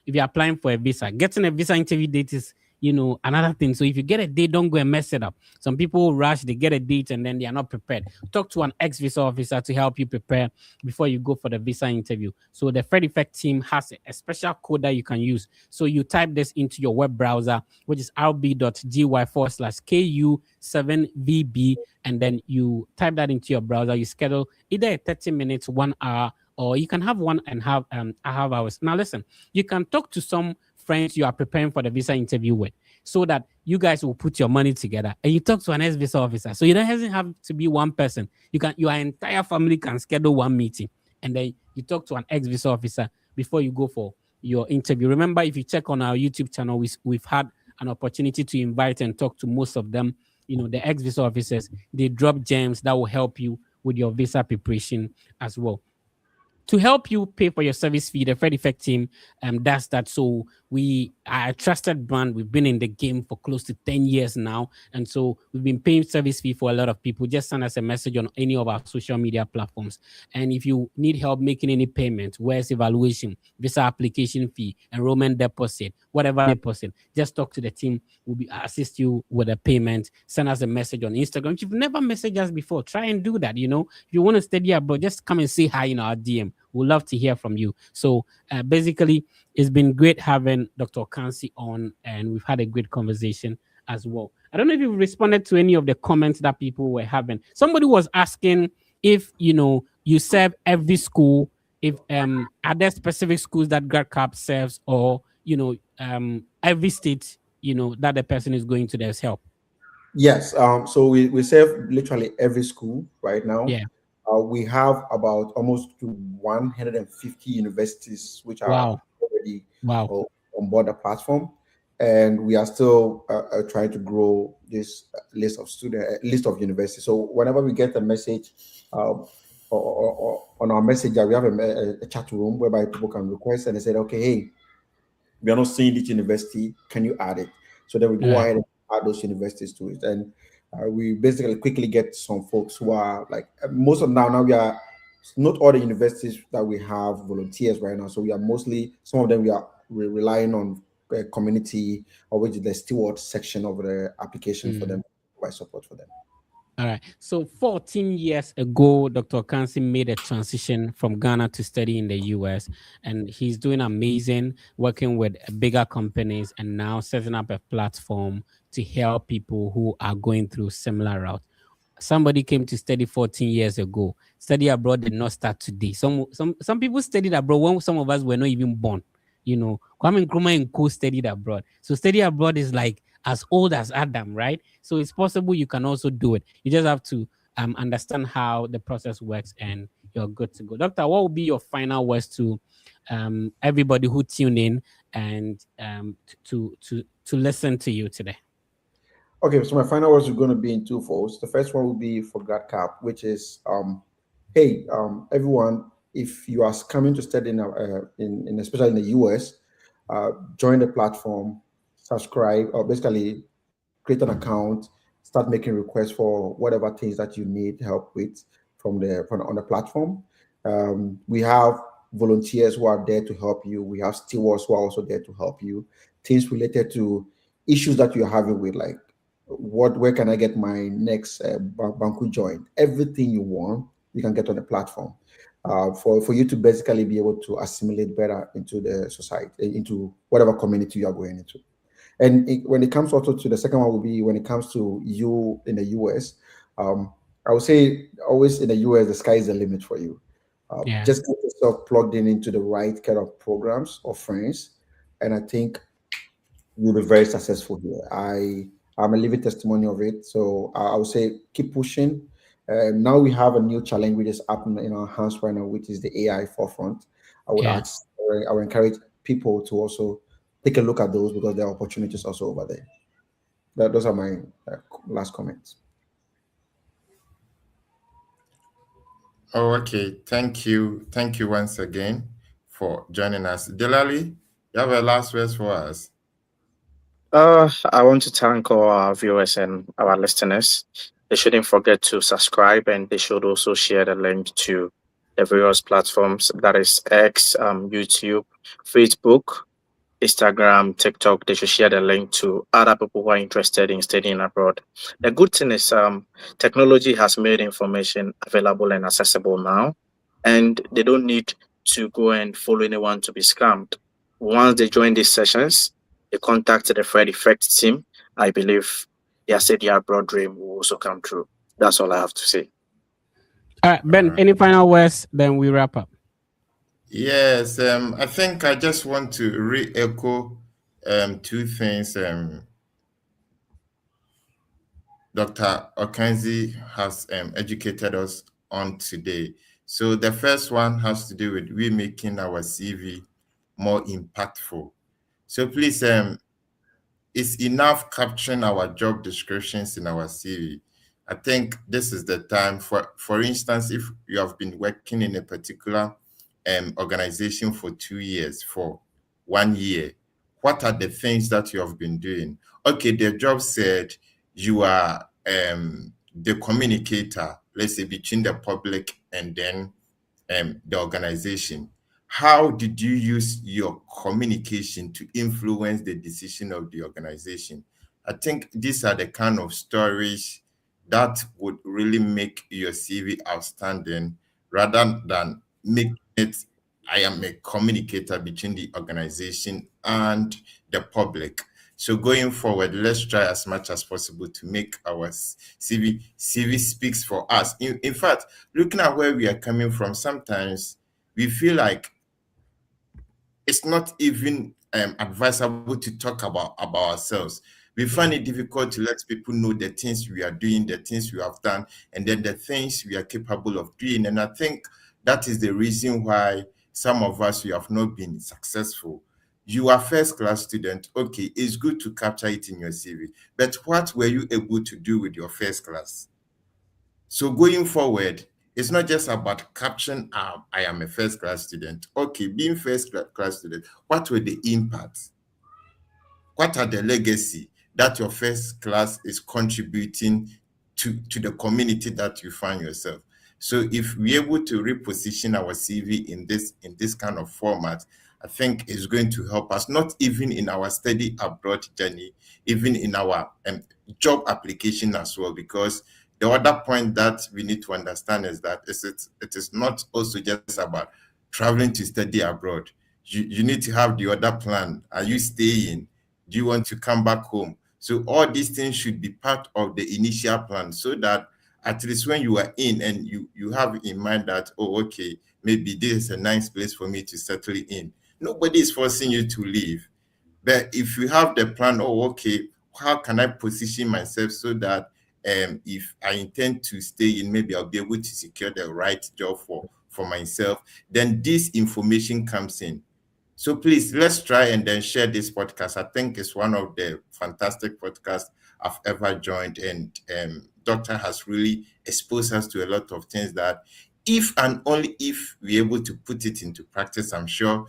if you're applying for a visa. Getting a visa interview date is another thing. So if you get a date, don't go and mess it up. Some people rush, they get a date and then they are not prepared. Talk to an ex-visa officer to help you prepare before you go for the visa interview. So the Fred Effect team has a special code that you can use. So you type this into your web browser, which is rb.gy/KU7VB, and then you type that into your browser. You schedule either a 30 minutes, 1 hour, or you can have 1.5 hours. Now listen, you can talk to some friends you are preparing for the visa interview with, so that you guys will put your money together and you talk to an ex-visa officer. So you don't have to be one person. Your entire family can schedule one meeting, and then you talk to an ex-visa officer before you go for your interview. Remember, if you check on our YouTube channel, we've had an opportunity to invite and talk to most of them. The ex-visa officers, they drop gems that will help you with your visa preparation as well. To help you pay for your service fee, the Fred Effect team does that. So we are a trusted brand. We've been in the game for close to 10 years now. And so we've been paying service fee for a lot of people. Just send us a message on any of our social media platforms. And if you need help making any payment, where's evaluation, visa application fee, enrollment deposit, whatever deposit, just talk to the team. We'll assist you with a payment. Send us a message on Instagram. If you've never messaged us before, try and do that. If you want to study abroad, just come and say hi in our DM. We'd love to hear from you. So basically, it's been great having Dr. Okansi on, and we've had a great conversation as well. I don't know if you've responded to any of the comments that people were having. Somebody was asking if, you serve every school, if are there specific schools that GradCap serves, or, every state, that the person is going to, there's help. Yes. So we serve literally every school right now. Yeah. We have about almost 150 universities which are already on board the platform, and we are still trying to grow this list of universities. So whenever we get a message or on our messenger, we have a chat room whereby people can request, and they said, okay, hey, we are not seeing this university, can you add it? So then we go ahead and add those universities to it. And we basically quickly get some folks who are like, most of now we are, not all the universities that we have volunteers right now. So we are mostly, some of them we're relying on community, or which is the steward section of the application for them to provide support for them. All right. So 14 years ago, Dr. Okansi made a transition from Ghana to study in the US, and he's doing amazing, working with bigger companies and now setting up a platform to help people who are going through similar route. Somebody came to study 14 years ago. Study abroad did not start today. Some people studied abroad when some of us were not even born. Kwame Nkrumah and co studied abroad. So study abroad is like as old as Adam, right? So it's possible you can also do it. You just have to understand how the process works, and you're good to go. Doctor, what will be your final words to everybody who tuned in and to listen to you today? Okay, so my final words are going to be in two folds. The first one will be for GradCap, which is, hey, everyone, if you are coming to study in especially in the US, join the platform, subscribe, or basically create an account, start making requests for whatever things that you need help with on the platform. We have volunteers who are there to help you. We have stewards who are also there to help you. Things related to issues that you're having with, like, where can I get my next Banku join? Everything you want, you can get on the platform for you to basically be able to assimilate better into the society, into whatever community you are going into. And when it comes also to the second one, will be when it comes to you in the US, I would say always in the US, the sky is the limit for you. Just get yourself plugged into the right kind of programs or friends, and I think you'll be very successful here. I'm a living testimony of it. So I would say keep pushing. Now we have a new challenge which is up in our hands right now, which is the AI forefront. I would encourage people to also take a look at those because there are opportunities also over there. Those are my last comments. Oh, okay. Thank you. Thank you once again for joining us. Delali, you have a last words for us? I want to thank all our viewers and our listeners. They shouldn't forget to subscribe, and they should also share the link to the various platforms, that is X, YouTube, Facebook, Instagram, TikTok. They should share the link to other people who are interested in studying abroad. The good thing is technology has made information available and accessible now, and they don't need to go and follow anyone to be scammed. Once they join these sessions, they contact the Fred Effect team. I believe their study abroad dream will also come true. That's all I have to say. All right, Ben, any final words? Then we wrap up. Yes, I think I just want to re-echo two things Dr. Okanzi has educated us on today. So the first one has to do with we making our CV more impactful. So please, it's enough capturing our job descriptions in our CV. I think this is the time. For instance, if you have been working in a particular organization for 2 years, for 1 year, what are the things that you have been doing? Okay, the job said you are the communicator, let's say between the public and then the organization. How did you use your communication to influence the decision of the organization? I think these are the kind of stories that would really make your CV outstanding rather than make it, I am a communicator between the organization and the public. So going forward, let's try as much as possible to make our CV speaks for us. In fact, looking at where we are coming from, sometimes we feel like it's not even advisable to talk about ourselves. We find it difficult to let people know the things we are doing, the things we have done, and then the things we are capable of doing. And I think that is the reason why some of us, we have not been successful. You are first class student. Okay, it's good to capture it in your CV, but what were you able to do with your first class? So going forward, it's not just about caption. I am a first class student. Okay, being first class student, what were the impacts? What are the legacy that your first class is contributing to the community that you find yourself? So if we're able to reposition our CV in this kind of format, I think it's going to help us, not even in our study abroad journey, even in our job application as well, because the other point that we need to understand is that it is not also just about traveling to study abroad. You need to have the other plan. Are you staying? Do you want to come back home? So all these things should be part of the initial plan so that at least when you are in and you have in mind that, oh, okay, maybe this is a nice place for me to settle in. Nobody is forcing you to leave. But if you have the plan, oh, okay, how can I position myself so that if I intend to stay in, maybe I'll be able to secure the right job for myself, then this information comes in. So please, let's try and then share this podcast. I think it's one of the fantastic podcasts I've ever joined. And Doctor has really exposed us to a lot of things that if and only if we're able to put it into practice, I'm sure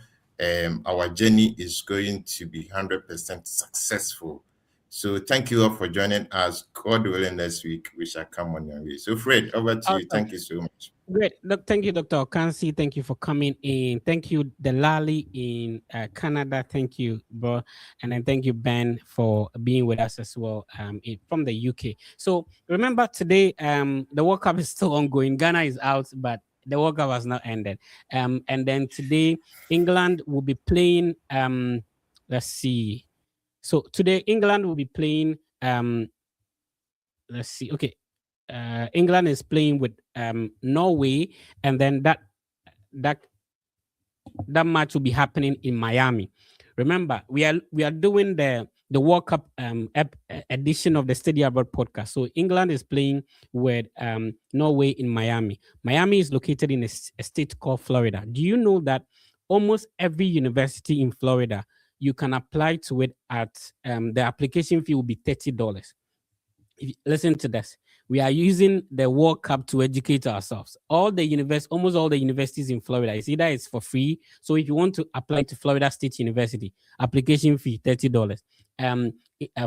our journey is going to be 100% successful. So thank you all for joining us. God willing, next week we shall come on your way. So Fred, over to you. Thank you so much. Great. Look, thank you, Dr. Okansi. Thank you for coming in. Thank you, Delali in Canada. Thank you, bro. And then thank you, Ben, for being with us as well from the UK. So remember today, the World Cup is still ongoing. Ghana is out, but the World Cup has not ended. And then today, England will be playing, let's see. So today, England will be playing, let's see. Okay. England is playing with Norway, and then that match will be happening in Miami. Remember, we are doing the World Cup edition of the Study Abroad podcast. So England is playing with Norway in Miami. Miami is located in a state called Florida. Do you know that almost every university in Florida you can apply to it at the application fee will be $30. If you, listen to this. We are using the World Cup to educate ourselves. Almost all the universities in Florida, it's either it's for free. So if you want to apply to Florida State University, application fee $30.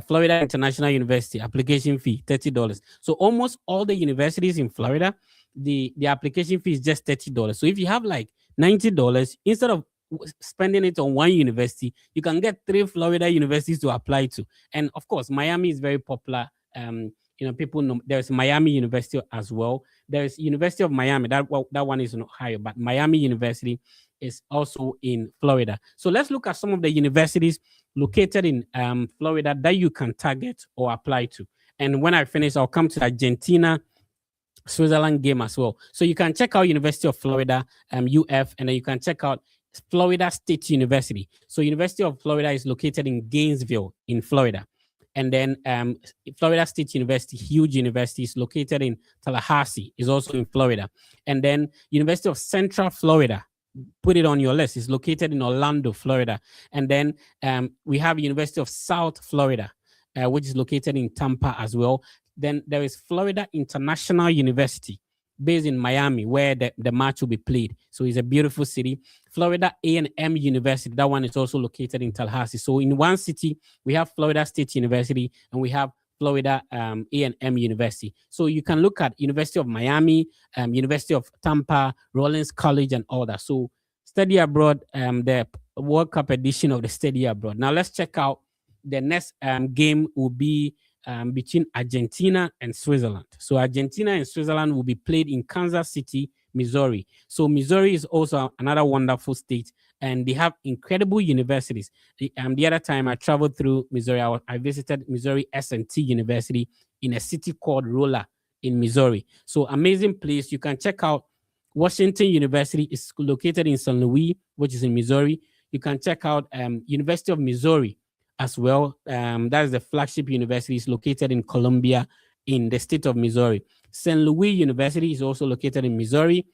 Florida International University, application fee $30. So almost all the universities in Florida, the application fee is just $30. So if you have like $90, instead of spending it on one university, you can get 3 Florida universities to apply to. And of course, Miami is very popular. People know there's Miami University as well. There's University of Miami. That one is in Ohio, but Miami University is also in Florida. So let's look at some of the universities located in Florida that you can target or apply to. And when I finish, I'll come to Argentina, Switzerland game as well. So you can check out University of Florida, UF, and then you can check out Florida State University. So University of Florida is located in Gainesville in Florida. And then Florida State University, huge university, is located in Tallahassee, is also in Florida. And then University of Central Florida, put it on your list, is located in Orlando, Florida. And then we have University of South Florida, which is located in Tampa as well. Then there is Florida International University, based in Miami, where the match will be played. So it's a beautiful city. Florida A&M University, that one is also located in Tallahassee. So in one city, we have Florida State University and we have Florida A&M University. So you can look at University of Miami, University of Tampa, Rollins College, and all that. So study abroad, the World Cup edition of the study abroad. Now let's check out the next game will be between Argentina and Switzerland. So Argentina and Switzerland will be played in Kansas City, Missouri. So Missouri is also another wonderful state, and they have incredible universities. The other time I traveled through Missouri, I visited Missouri S&T University in a city called Rolla in Missouri. So amazing place. You can check out Washington University. Is located in St. Louis, which is in Missouri. You can check out University of Missouri as well. That is the flagship university. It's located in Columbia in the state of Missouri. St. Louis University is also located in Missouri.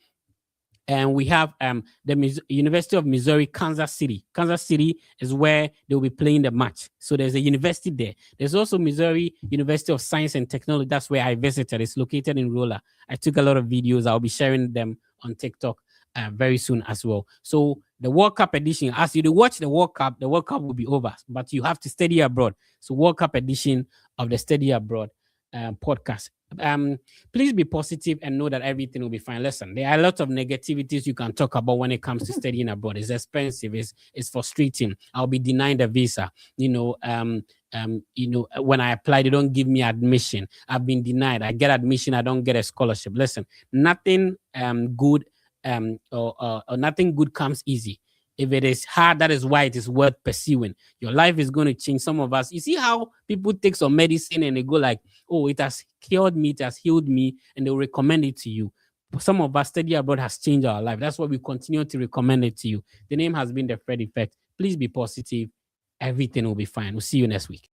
And we have the University of Missouri, Kansas City. Kansas City is where they'll be playing the match. So there's a university there. There's also Missouri University of Science and Technology. That's where I visited. It's located in Rolla. I took a lot of videos. I'll be sharing them on TikTok very soon as well. So the World Cup edition, as you watch the World Cup will be over, but you have to study abroad. So World Cup edition of the Study Abroad podcast. Please be positive and know that everything will be fine. Listen, there are a lot of negativities you can talk about when it comes to studying abroad. It's expensive. It's frustrating. I'll be denied a visa. When I apply, they don't give me admission. I've been denied. I get admission. I don't get a scholarship. Listen, nothing good or nothing good comes easy. If it is hard, that is why it is worth pursuing. Your life is going to change. Some of us, you see how people take some medicine and they go like, oh, it has cured me, it has healed me, and they'll recommend it to you. But some of us, study abroad has changed our life. That's why we continue to recommend it to you. The name has been The Fred Effect. Please be positive. Everything will be fine. We'll see you next week.